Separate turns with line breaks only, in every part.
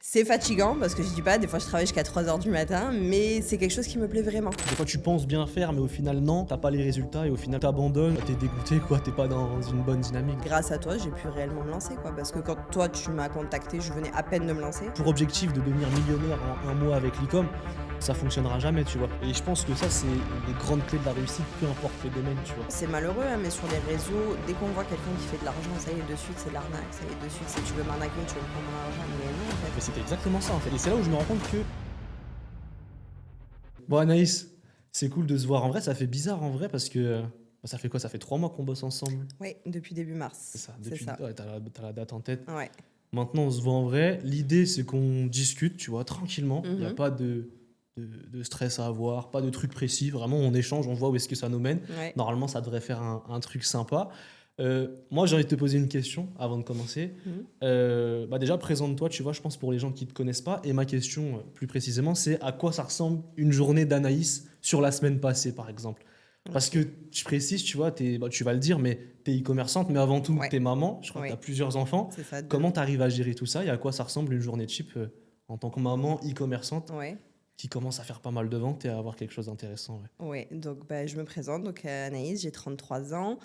C'est fatigant parce que je dis pas, des fois je travaille jusqu'à 3 heures du matin, mais c'est quelque chose qui me plaît vraiment.
Des fois tu penses bien faire mais au final non, t'as pas les résultats et au final t'abandonnes, t'es dégoûté quoi, t'es pas dans une bonne dynamique.
Grâce à toi, j'ai pu réellement me lancer quoi, parce que quand toi tu m'as contacté, je venais à peine de me lancer.
Pour objectif de devenir millionnaire en un mois avec l'e-com, ça fonctionnera jamais tu vois. Et je pense que ça c'est les grandes clés de la réussite, peu importe le domaine tu vois.
C'est malheureux, hein, mais sur les réseaux, dès qu'on voit quelqu'un qui fait de l'argent, ça y est, de suite c'est de l'arnaque, ça y est, de suite c'est tu veux m'arnaquer, tu veux me prendre mon argent, mais non en fait.
Mais c'était exactement ça en fait. Et c'est là où je me rends compte que... Bon Anaïs, c'est cool de se voir en vrai, ça fait bizarre en vrai parce que... ça fait quoi? Ça fait 3 mois qu'on bosse ensemble.
Oui, depuis début mars.
C'est ça,
C'est
depuis...
ça.
Ouais, t'as la date en tête.
Ouais.
Maintenant, on se voit en vrai. L'idée, c'est qu'on discute, tu vois, tranquillement. Il n'y a pas de stress à avoir, pas de truc précis. Vraiment, on échange, on voit où est-ce que ça nous mène.
Ouais.
Normalement, ça devrait faire un truc sympa. Moi, j'ai envie de te poser une question avant de commencer. Déjà, présente-toi, tu vois, je pense pour les gens qui ne te connaissent pas. Et ma question, plus précisément, c'est à quoi ça ressemble une journée d'Anaïs sur la semaine passée, par exemple? Parce que je précise, tu vois, tu vas le dire, mais tu es e-commerçante, mais avant tout,
Ouais.
tu es maman. Je crois
Ouais.
que tu as plusieurs enfants.
C'est ça.
Comment tu arrives à gérer tout ça et à quoi ça ressemble une journée type en tant que maman e-commerçante
Ouais.
qui commence à faire pas mal de ventes et à avoir quelque chose d'intéressant?
Oui, donc je me présente, donc Anaïs, j'ai 33 ans.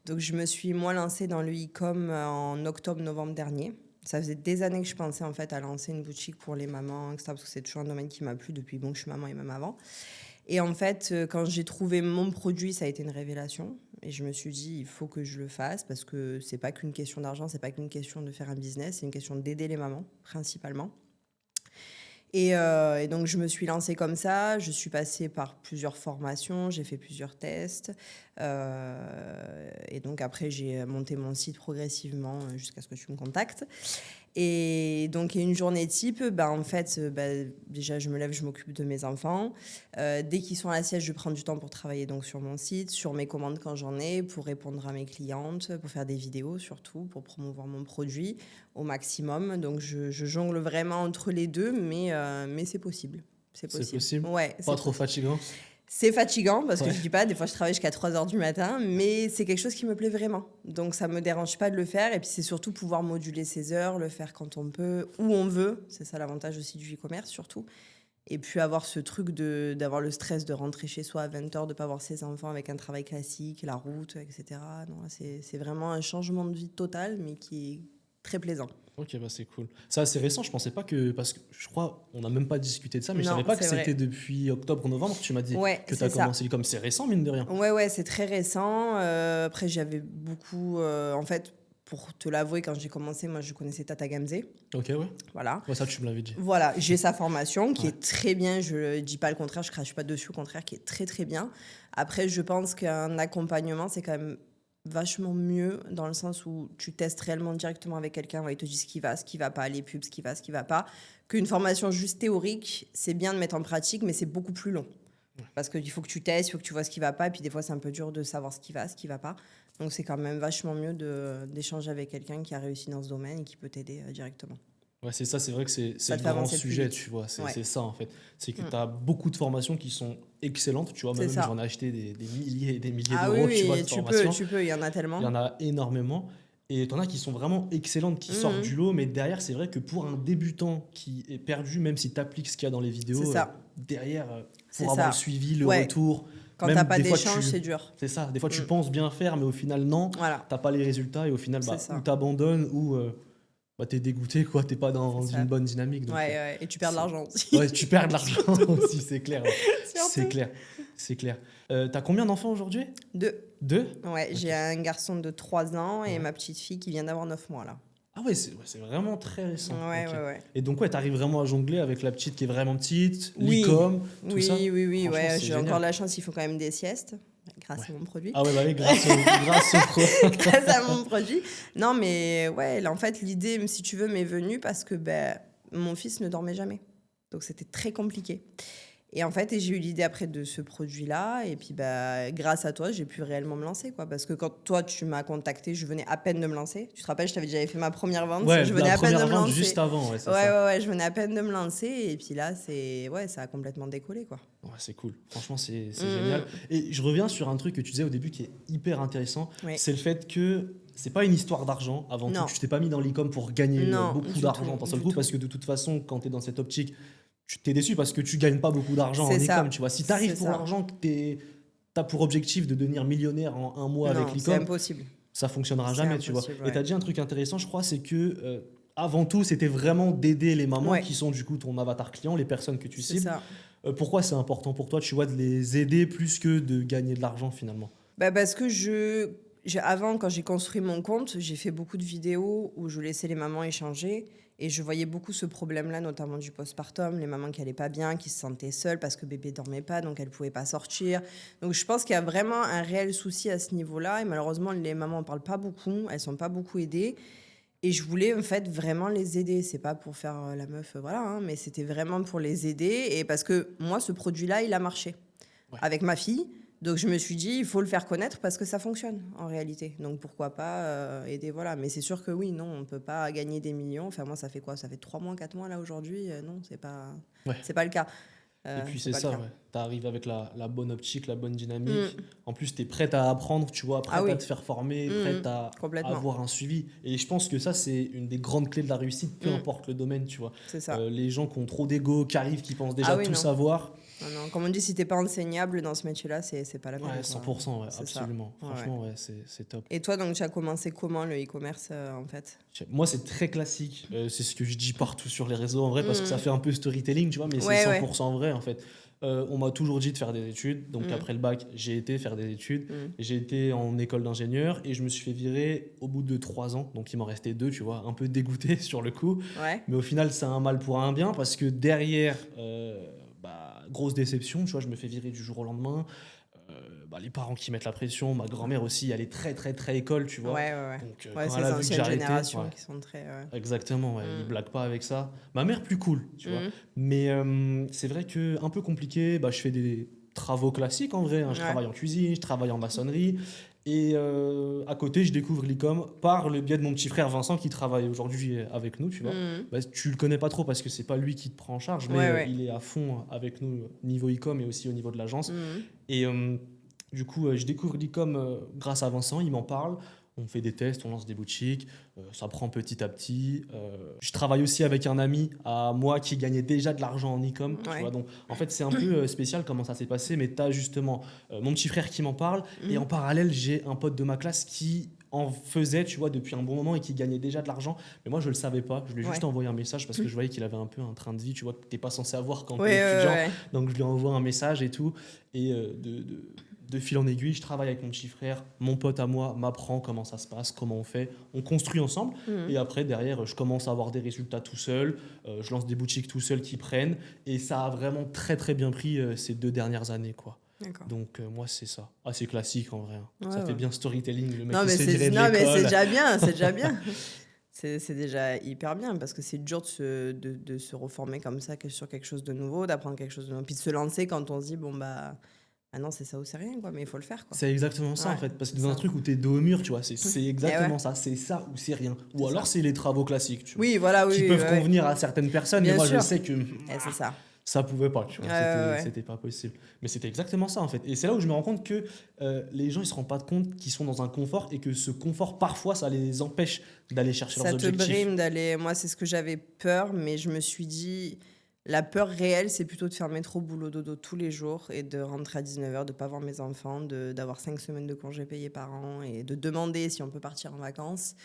Donc je me suis moi lancée dans le e-com en octobre-novembre dernier. Ça faisait des années que je pensais en fait à lancer une boutique pour les mamans, etc., parce que c'est toujours un domaine qui m'a plu depuis bon que je suis maman et même avant. Et en fait, quand j'ai trouvé mon produit, ça a été une révélation. Et je me suis dit, il faut que je le fasse parce que c'est pas qu'une question d'argent, c'est pas qu'une question de faire un business, c'est une question d'aider les mamans principalement. Et donc, je me suis lancée comme ça. Je suis passée par plusieurs formations, j'ai fait plusieurs tests. Et donc, après, j'ai monté mon site progressivement jusqu'à ce que tu me contactes. Et donc, une journée type, en fait, déjà, je me lève, je m'occupe de mes enfants. Dès qu'ils sont à la sieste, je prends du temps pour travailler donc, sur mon site, sur mes commandes quand j'en ai, pour répondre à mes clientes, pour faire des vidéos surtout, pour promouvoir mon produit au maximum. Donc, je jongle vraiment entre les deux, mais c'est possible. C'est possible.
C'est possible?
Ouais,
Pas trop fatigant?
c'est fatigant parce que
Ouais.
je dis pas, des fois je travaille jusqu'à 3 heures du matin, mais c'est quelque chose qui me plaît vraiment. Donc ça me dérange pas de le faire. Et puis c'est surtout pouvoir moduler ses heures, le faire quand on peut, où on veut. C'est ça l'avantage aussi du e-commerce surtout. Et puis avoir ce truc d'avoir le stress de rentrer chez soi à 20 heures, de pas voir ses enfants avec un travail classique, la route, etc. Non, là, c'est vraiment un changement de vie total, mais qui est très plaisant.
Ok, c'est cool. Ça, c'est récent, je pensais pas que... Parce que je crois, on n'a même pas discuté de ça, mais je
Non,
savais pas que
c'est vrai.
c'était depuis octobre-novembre. Tu m'as dit
Ouais,
que tu
c'est
as
ça.
commencé comme c'est récent, mine de rien.
Ouais, c'est très récent. Après, j'avais beaucoup... en fait, pour te l'avouer, quand j'ai commencé, moi, je connaissais Tata Gamze.
Ok, ouais.
Voilà.
Ouais, ça, tu me l'avais dit.
Voilà, j'ai sa formation qui
Ouais.
est très bien. Je ne dis pas le contraire, je ne crache pas dessus. Au contraire, qui est très, très bien. Après, je pense qu'un accompagnement, c'est quand même vachement mieux dans le sens où tu testes réellement directement avec quelqu'un, où il te dit ce qui va pas, les pubs, ce qui va pas. Qu'une formation juste théorique, c'est bien de mettre en pratique, mais c'est beaucoup plus long. Parce qu'il faut que tu testes, il faut que tu vois ce qui va pas, et puis des fois c'est un peu dur de savoir ce qui va pas. Donc c'est quand même vachement mieux d'échanger avec quelqu'un qui a réussi dans ce domaine et qui peut t'aider directement.
Ouais, c'est ça, c'est vrai que c'est
Ça
le
te fait
grand
avancer plus
sujet,
vite.
tu vois. C'est
Ouais.
c'est ça, en fait. C'est que tu as beaucoup de formations qui sont excellentes, tu vois.
C'est
Même
ça.
j'en ai acheté des milliers et des milliers
Ah
d'euros,
oui,
tu vois, de
tu
formations.
peux, il y en a tellement.
Il y en a énormément. Et t'en as qui sont vraiment excellentes, qui sortent du lot. Mais derrière, c'est vrai que pour un débutant qui est perdu, même si tu appliques ce qu'il y a dans les vidéos,
C'est ça.
derrière,
C'est
pour avoir
ça.
le suivi, le
Ouais.
retour...
Quand
même
t'as pas
des fois,
d'échange, c'est dur.
C'est ça. Des fois, tu penses bien faire, mais au final, non.
Voilà.
T'as pas les résultats et au final,
C'est ça.
ou t'abandonnes ou t'es dégoûté, quoi. T'es pas dans
C'est ça.
une bonne dynamique. Donc,
Ouais, et tu perds de l'argent aussi.
ouais, tu perds de l'argent aussi, c'est clair. Ouais.
Surtout.
C'est clair. C'est clair. T'as combien d'enfants aujourd'hui?
2.
2?
Ouais,
Ok.
j'ai un garçon de 3 ans et
Ouais.
ma petite fille qui vient d'avoir 9 mois là.
Ah ouais, c'est vraiment très récent.
Ouais,
Ok.
ouais.
Et donc, ouais, t'arrives vraiment à jongler avec la petite qui est vraiment petite,
Oui.
l'e-com, tout
Oui,
ça?
oui,
Franchement,
ouais.
c'est
J'ai
génial.
encore la chance, il faut quand même des siestes, grâce à mon produit.
Ah ouais, bah oui, grâce au pro.
Grâce à mon produit. Non, mais ouais, là, en fait, l'idée, si tu veux, m'est venue parce que mon fils ne dormait jamais. Donc, c'était très compliqué. Et en fait, j'ai eu l'idée après de ce produit-là. Et puis, grâce à toi, j'ai pu réellement me lancer, quoi. Parce que quand toi, tu m'as contacté, je venais à peine de me lancer. Tu te rappelles, j'avais fait ma première vente.
Ouais,
je venais
la
à peine de
première
me
vente
lancer.
juste avant, ouais, c'est ça.
Ouais, je venais à peine de me lancer. Et puis là, ça a complètement décollé, quoi.
Ouais, c'est cool. Franchement, c'est génial. Et je reviens sur un truc que tu disais au début qui est hyper intéressant.
Oui.
C'est le fait que c'est pas une histoire d'argent. Avant
Non.
tout, tu t'es pas mis dans l'e-com pour gagner
Non,
beaucoup
du
d'argent
tout,
d'un seul
du
coup,
tout.
parce que de toute façon, quand tu es dans cette optique, tu t'es déçu parce que tu gagnes pas beaucoup d'argent en
C'est ça.
e-com, tu vois. Si tu arrives
C'est
pour
ça.
l'argent, que tu as pour objectif de devenir millionnaire en un mois avec
Non, c'est
l'e-com,
impossible.
ça fonctionnera
C'est
jamais, tu vois.
impossible,
Et tu as
ouais.
dit un truc intéressant, je crois, c'est que avant tout, c'était vraiment d'aider les mamans
Ouais.
qui sont du coup ton avatar client, les personnes que tu
C'est
cibles.
ça.
Pourquoi c'est important pour toi, tu vois, de les aider plus que de gagner de l'argent finalement?
Bah, parce que avant, quand j'ai construit mon compte, j'ai fait beaucoup de vidéos où je laissais les mamans échanger et je voyais beaucoup ce problème-là, notamment du postpartum, les mamans qui allaient pas bien, qui se sentaient seules parce que bébé dormait pas, donc elles pouvaient pas sortir. Donc je pense qu'il y a vraiment un réel souci à ce niveau-là et malheureusement les mamans en parlent pas beaucoup, elles sont pas beaucoup aidées. Et je voulais en fait vraiment les aider. C'est pas pour faire la meuf, voilà, hein, mais c'était vraiment pour les aider. Et parce que moi, ce produit-là, il a marché
Ouais.
avec ma fille. Donc je me suis dit, il faut le faire connaître parce que ça fonctionne en réalité. Donc pourquoi pas aider, voilà. Mais c'est sûr que oui, non, on peut pas gagner des millions. Enfin moi, ça fait quoi? Ça fait 3 mois, 4 mois là aujourd'hui. Non,
Ouais.
c'est pas le cas.
Et puis
C'est
c'est
pas le
ça,
cas.
ouais. Tu arrives avec la bonne optique, la bonne dynamique.
Mm.
En plus, tu es prête à apprendre, tu vois, prête
Ah oui.
à te faire former, prête à
Complètement.
avoir un suivi. Et je pense que ça, c'est une des grandes clés de la réussite, peu
Mm.
importe le domaine, tu vois.
C'est ça.
Les gens qui ont trop d'ego, qui arrivent, qui pensent déjà
Ah oui,
tout
non.
savoir.
Non, non. Comme on dit, si t'es pas enseignable dans ce métier-là, c'est pas la peine.
Ouais,
quoi.
100%, ouais,
C'est ça.
absolument.
Ouais,
Franchement, ouais, c'est top.
Et toi, donc, tu as commencé comment le e-commerce en fait?
Moi, c'est très classique. C'est ce que je dis partout sur les réseaux, en vrai, parce que ça fait un peu storytelling, tu vois, mais
Ouais,
c'est
ouais.
100% vrai, en fait. On m'a toujours dit de faire des études. Donc, après le bac, j'ai été faire des études. J'ai été en école d'ingénieur et je me suis fait virer au bout de 3 ans. Donc, il m'en restait 2, tu vois, un peu dégoûté sur le coup.
Ouais.
Mais au final, c'est un mal pour un bien parce que derrière, grosse déception, tu vois, je me fais virer du jour au lendemain. Les parents qui mettent la pression, ma grand-mère aussi, elle est très, très, très école, tu vois.
Ouais, ouais, ouais.
Donc,
Ouais,
quand
c'est
elle
les
a vu que
anciennes
j'arrêtais,
générations
ouais.
qui sont très.
Exactement, ouais, ils blaguent pas avec ça. Ma mère, plus cool, tu vois. Mais c'est vrai que un peu compliqué, je fais des travaux classiques en vrai, hein. Je
Ouais.
travaille en cuisine, je travaille en maçonnerie. Et à côté, je découvre l'e-com par le biais de mon petit frère Vincent qui travaille aujourd'hui avec nous, tu vois. Tu le connais pas trop parce que c'est pas lui qui te prend en charge, mais
Ouais, ouais.
il est à fond avec nous niveau e-com et aussi au niveau de l'agence. Et du coup, je découvre l'e-com grâce à Vincent, il m'en parle. On fait des tests, on lance des boutiques, ça prend petit à petit. Je travaille aussi avec un ami à moi qui gagnait déjà de l'argent en e-com. Tu
Ouais.
vois, donc, en fait, c'est un peu spécial comment ça s'est passé, mais tu as justement mon petit frère qui m'en parle. Et en parallèle, j'ai un pote de ma classe qui en faisait, tu vois, depuis un bon moment et qui gagnait déjà de l'argent. Mais moi, je le savais pas. Je lui ai juste envoyé un message parce que je voyais qu'il avait un peu un train de vie, tu vois, que tu n'es pas censé avoir quand tu es étudiant.
Ouais.
Donc, je lui envoie un message et tout. Et de fil en aiguille, je travaille avec mon petit frère, mon pote à moi m'apprend comment ça se passe, comment on fait, on construit ensemble. Et après, derrière, je commence à avoir des résultats tout seul, je lance des boutiques tout seul qui prennent. Et ça a vraiment très, très bien pris ces 2 dernières années, quoi.
D'accord.
Donc, moi, c'est ça. Assez classique, en vrai, hein.
Ouais,
Ça fait
ouais.
bien storytelling, le mec
Non,
qui
mais
se fait virer de
c'est
l'école.
déjà bien, c'est déjà bien. C'est déjà hyper bien parce que c'est dur de se reformer comme ça sur quelque chose de nouveau, d'apprendre quelque chose de nouveau, puis de se lancer quand on se dit, bon, bah, ah non, c'est ça ou c'est rien, quoi, mais il faut le faire, quoi.
C'est exactement ça,
Ouais,
en fait. Parce que
c'est
dans un
ça.
truc où t'es dos au mur, tu vois, c'est exactement
ouais.
ça. C'est ça ou c'est rien. Ou
C'est
alors
ça.
c'est les travaux classiques, tu vois.
Oui, voilà, oui.
Qui
oui,
peuvent
ouais.
convenir à certaines personnes,
Bien
mais moi je
sûr.
sais que
Et c'est ça.
ça pouvait pas, tu vois.
Ouais.
C'était pas possible. Mais c'était exactement ça, en fait. Et c'est là où je me rends compte que les gens ils se rendent pas compte qu'ils sont dans un confort et que ce confort, parfois, ça les empêche d'aller chercher
Ça
leurs
te
objectifs.
brime d'aller. Moi, c'est ce que j'avais peur, mais je me suis dit, la peur réelle, c'est plutôt de faire métro, boulot, dodo tous les jours et de rentrer à 19h, de pas voir mes enfants, d'avoir 5 semaines de congés payés par an et de demander si on peut partir en vacances.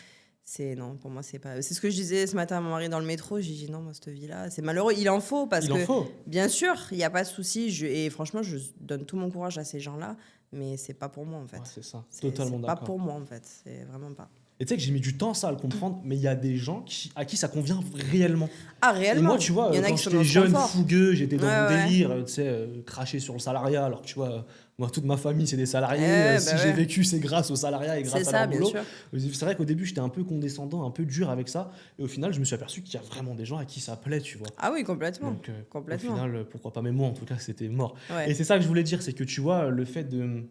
Non, pour moi, c'est pas. C'est ce que je disais ce matin à mon mari dans le métro. J'ai dit non, moi, cette vie-là, c'est malheureux. Il en faut parce
Il
que,
en faut.
bien sûr, il n'y a pas de souci. Et franchement, je donne tout mon courage à ces gens-là, mais c'est pas pour moi, en fait.
Ouais, c'est ça.
C'est
Totalement
pas
d'accord.
pour moi, en fait. C'est vraiment pas.
Et tu sais que j'ai mis du temps ça à le comprendre, mais il y a des gens à qui ça convient réellement.
Ah, réellement.
Et moi, tu vois,
Il y en a
quand
qui sont
j'étais
dans ce
jeune,
confort.
fougueux, j'étais dans mon
Ouais.
délire, tu sais, cracher sur le salariat. Alors, tu vois, moi, toute ma famille, c'est des salariés.
Ouais,
Si
bah
j'ai
ouais.
vécu, c'est grâce au salariat et
C'est
grâce à
ça,
leur
bien
boulot.
sûr.
C'est vrai qu'au début, j'étais un peu condescendant, un peu dur avec ça. Et au final, je me suis aperçu qu'il y a vraiment des gens à qui ça plaît, tu vois.
Ah oui, complètement.
Donc,
Complètement.
au final, pourquoi pas. Mais moi, en tout cas, c'était mort.
Ouais.
Et c'est ça que je voulais dire, c'est que tu vois, le fait de...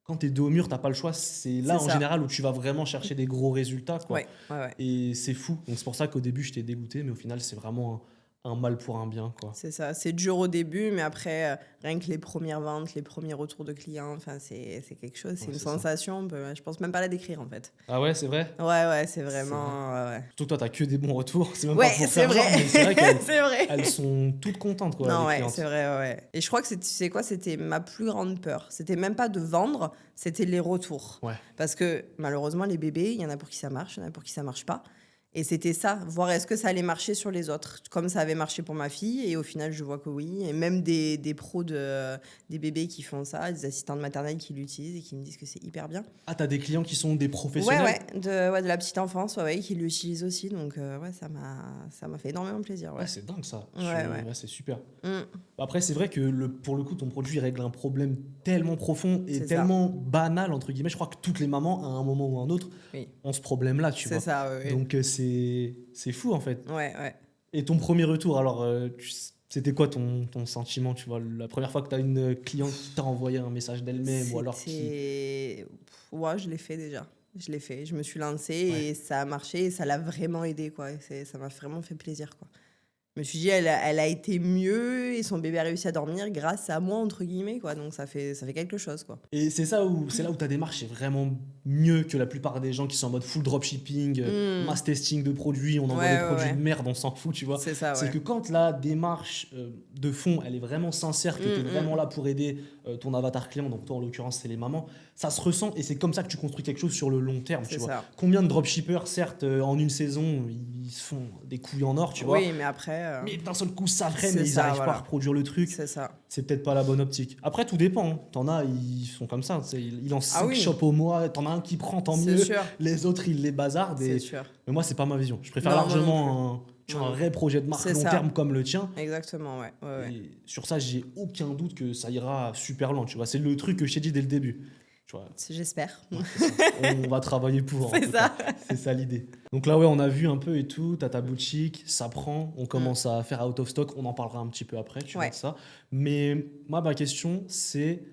Quand t'es dos au mur, t'as pas le choix. C'est là,
C'est
en
ça.
général, où tu vas vraiment chercher des gros résultats, quoi.
Ouais.
Et c'est fou. Donc, c'est pour ça qu'au début, j'étais dégoûté. Mais au final, c'est vraiment un mal pour un bien, quoi.
C'est ça, c'est dur au début, mais après, rien que les premières ventes, les premiers retours de clients, enfin, c'est quelque chose, c'est
Ouais,
une
c'est ça.
sensation, je pense même pas la décrire en fait.
Ah ouais, c'est vrai?
Ouais, c'est
C'est vrai.
vraiment. Ouais,
Surtout que toi, t'as que des bons retours. C'est même
ouais.
pas pour
C'est
faire genre,
vrai.
mais c'est vrai qu'elles
C'est vrai.
elles sont toutes contentes, quoi,
Non,
les
ouais,
clientes.
c'est vrai, ouais. Et je crois que tu sais quoi, c'était ma plus grande peur. C'était même pas de vendre, c'était les retours.
Ouais.
Parce que malheureusement, les bébés, il y en a pour qui ça marche, il y en a pour qui ça marche pas. Et c'était ça, voir est-ce que ça allait marcher sur les autres, comme ça avait marché pour ma fille. Et au final, je vois que oui. Et même des pros, des bébés qui font ça, des assistantes maternelles qui l'utilisent et qui me disent que c'est hyper bien.
Ah, t'as des clients qui sont des
Ouais,
professionnels?
de la petite enfance, ouais, qui l'utilisent aussi. Donc, ouais, ça m'a fait énormément plaisir.
Ouais,
Ouais,
c'est dingue ça.
ouais.
C'est super.
Mm,
Après, c'est vrai que pour le coup, ton produit règle un problème tellement profond et
c'est ça.
tellement banal, entre guillemets. Je crois que toutes les mamans, à un moment ou à un autre,
Oui,
ont ce problème-là, tu
c'est
vois.
ça, ouais.
Donc, c'est fou, en fait.
Ouais.
Et ton premier retour, alors, c'était quoi ton sentiment, tu vois, la première fois que tu as une cliente qui t'a envoyé un message d'elle-même ou alors qui...
C'était. Ouais, je l'ai fait déjà. Je l'ai fait. Je me suis lancée
Ouais.
et ça a marché et ça l'a vraiment aidé, quoi. Ça m'a vraiment fait plaisir, quoi. Je me suis dit, elle a été mieux et son bébé a réussi à dormir grâce à moi, entre guillemets, quoi. Donc ça fait quelque chose, quoi.
Et c'est là où ta démarche est vraiment mieux que la plupart des gens qui sont en mode full dropshipping,
Hmm.
mass testing de produits, on envoie des produits de
Ouais.
merde, on s'en fout, tu vois.
C'est ça,
C'est
ouais.
que quand la démarche de fond, elle est vraiment sincère, que tu es vraiment là pour aider ton avatar client, donc toi en l'occurrence c'est les mamans, ça se ressent et c'est comme ça que tu construis quelque chose sur le long terme, tu
C'est
vois.
ça.
Combien de dropshippers, certes, en une saison, ils se font des couilles en or, tu vois,
Oui, mais après.
mais d'un seul coup ça freine
C'est
et ils
ça,
n'arrivent pas à
voilà.
reproduire le truc.
C'est ça.
C'est peut-être pas la bonne optique. Après, tout dépend, hein. T'en as, ils sont comme ça. Ils lancent
Ah
5
oui,
shops au mois. T'en as un qui prend, tant
c'est
mieux.
sûr.
Les autres, ils les bazardent.
C'est sûr.
Mais moi, c'est pas ma vision. Je préfère
Non, moi non plus.
largement tu vois, un
Moi non
vrai
plus.
projet de marque
C'est
long
ça.
terme comme le tien.
Exactement, ouais.
Et sur ça, j'ai aucun doute que ça ira super loin. Tu vois, c'est le truc que je t'ai dit dès le début. Tu vois,
J'espère.
ouais, c'est ça. On va travailler pour, en
C'est
tout cas.
ça.
C'est ça l'idée. Donc là, ouais, on a vu un peu et tout. T'as ta boutique, ça prend. On commence à faire out of stock. On en parlera un petit peu après, tu vois,
Ouais.
de ça. Mais moi, ma question, c'est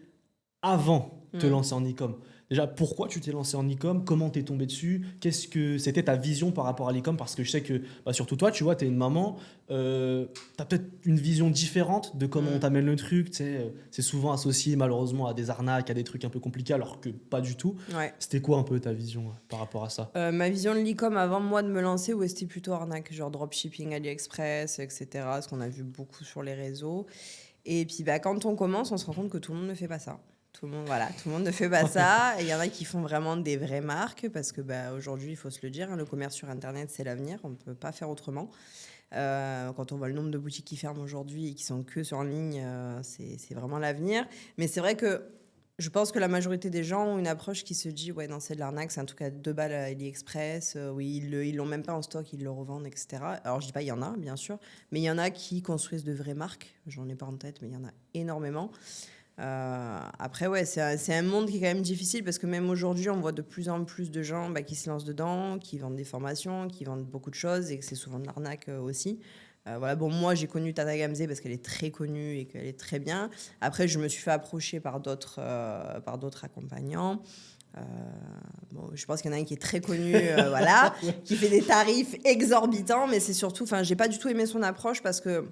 avant de te
Mm.
lancer en e-com. Déjà, pourquoi tu t'es lancé en e-com? Comment t'es tombé dessus? Qu'est-ce que c'était ta vision par rapport à l'e-com? Parce que je sais que, surtout toi, tu vois, t'es une maman, t'as peut-être une vision différente de comment on t'amène le truc. Tu sais, c'est souvent associé malheureusement à des arnaques, à des trucs un peu compliqués, alors que pas du tout.
Ouais.
C'était quoi un peu ta vision par rapport à ça?
Ma vision de l'e-com avant moi de me lancer, ouais, c'était plutôt arnaque, genre dropshipping, AliExpress, etc. Ce qu'on a vu beaucoup sur les réseaux. Et puis quand on commence, on se rend compte que tout le monde ne fait pas ça. Tout le monde ne fait pas ça. Et il y en a qui font vraiment des vraies marques parce que aujourd'hui, il faut se le dire, hein, le commerce sur Internet, c'est l'avenir. On ne peut pas faire autrement. Quand on voit le nombre de boutiques qui ferment aujourd'hui et qui sont que en ligne, c'est vraiment l'avenir. Mais c'est vrai que je pense que la majorité des gens ont une approche qui se dit ouais non, c'est de l'arnaque, c'est un truc à 2 balles à AliExpress, oui, ils l'ont même pas en stock, ils le revendent, etc. Alors je dis pas, il y en a bien sûr, mais il y en a qui construisent de vraies marques, j'en ai pas en tête, mais il y en a énormément. Après ouais, c'est un monde qui est quand même difficile parce que même aujourd'hui on voit de plus en plus de gens qui se lancent dedans, qui vendent des formations, qui vendent beaucoup de choses et que c'est souvent de l'arnaque aussi. Voilà, bon, moi j'ai connu Tata Gamze parce qu'elle est très connue et qu'elle est très bien. Après, je me suis fait approcher par d'autres accompagnants. Bon, je pense qu'il y en a un qui est très connu, voilà, qui fait des tarifs exorbitants, mais c'est surtout, enfin, j'ai pas du tout aimé son approche parce que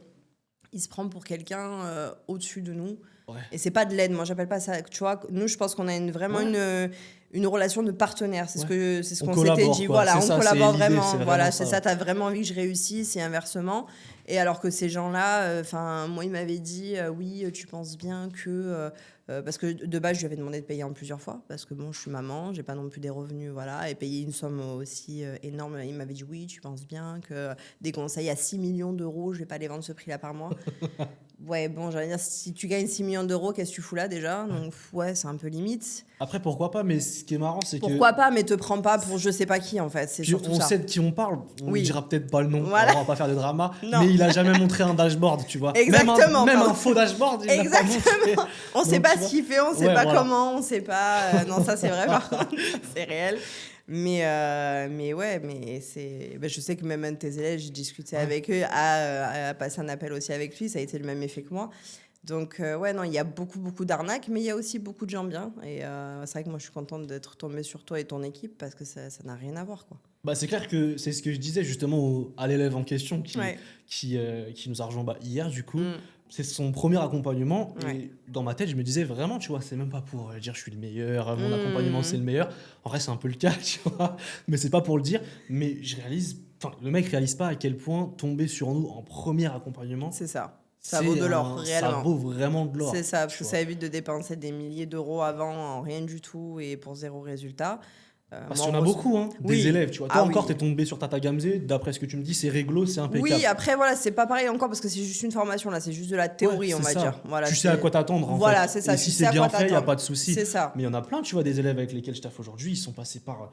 il se prend pour quelqu'un au-dessus de nous.
Ouais.
Et c'est pas de l'aide, moi j'appelle pas ça. Tu vois, nous je pense qu'on a vraiment une relation de partenaire. C'est
Ouais.
ce
On
qu'on s'était
collabore,
dit.
quoi.
Voilà,
C'est
on
ça,
collabore
c'est l'idée,
vraiment.
c'est vraiment
Voilà,
ça.
c'est ça. T'as vraiment envie que je réussisse et inversement. Et alors que ces gens-là, moi ils m'avaient dit oui, tu penses bien que parce que de base je lui avais demandé de payer en plusieurs fois parce que bon, je suis maman, j'ai pas non plus des revenus, voilà, et payer une somme aussi énorme. Il m'avait dit oui, tu penses bien que des conseils à 6 millions d'euros, je vais pas les vendre ce prix-là par mois. Ouais, bon, j'allais dire, si tu gagnes 6 millions d'euros, qu'est-ce que tu fous là déjà? Donc, ouais, c'est un peu limite.
Après, pourquoi pas, mais ce qui est marrant, c'est que...
Pourquoi pas, mais te prends pas pour je sais pas qui, en fait. C'est
Puis
surtout
on
ça.
sait de qui on parle, on
Oui.
dira peut-être pas le nom,
Voilà.
on va pas faire de drama,
Non.
mais il a jamais montré un dashboard, tu vois.
Exactement,
Même
pardon.
un faux dashboard, il l'a pas montré.
Exactement. On sait
Donc,
pas
tu vois.
ce qu'il fait, on sait
Ouais,
pas
voilà.
comment, on sait pas. Non, ça, c'est vrai, par contre. C'est réel. Mais ouais, mais c'est. Je sais que même un de tes élèves, j'ai discuté avec eux, a passé un appel aussi avec lui, ça a été le même effet que moi. Donc, ouais, non, il y a beaucoup d'arnaques, mais il y a aussi beaucoup de gens bien. Et c'est vrai que moi, je suis contente d'être tombée sur toi et ton équipe parce que ça n'a rien à voir, quoi.
Bah, c'est clair que c'est ce que je disais justement à l'élève en question
Ouais.
qui nous a rejoint hier, du coup.
Mm.
C'est son premier accompagnement.
Ouais.
Et dans ma tête, je me disais vraiment, tu vois, c'est même pas pour dire je suis le meilleur, mon accompagnement c'est
Mm.
le meilleur. En vrai, c'est un peu le cas, tu vois. Mais c'est pas pour le dire. Mais je réalise, enfin, le mec réalise pas à quel point tomber sur nous en premier accompagnement,
C'est ça. Ça vaut de l'or,
ça
réellement.
vaut vraiment de l'or.
C'est ça, parce
Tu
que
vois.
ça évite de dépenser des milliers d'euros avant en rien du tout et pour zéro résultat.
Parce
Moi,
qu'il y en a beaucoup, hein, des
Oui.
élèves, tu vois.
Ah
Toi encore,
oui.
t'es tombé sur Tata Gamze, d'après ce que tu me dis, c'est réglo, c'est impeccable.
Oui, après, voilà, c'est pas pareil encore parce que c'est juste une formation, là, c'est juste de la
Ouais,
théorie, on
c'est
va
ça.
dire. Voilà,
Tu sais à quoi t'attendre en
Voilà,
fait.
c'est ça,
Et
tu
si
sais
c'est
à quoi
bien fait, il n'y a
t'attendre.
pas de souci.
C'est ça.
Mais il y en a plein, tu vois, des élèves avec lesquels je taffe aujourd'hui, ils sont passés par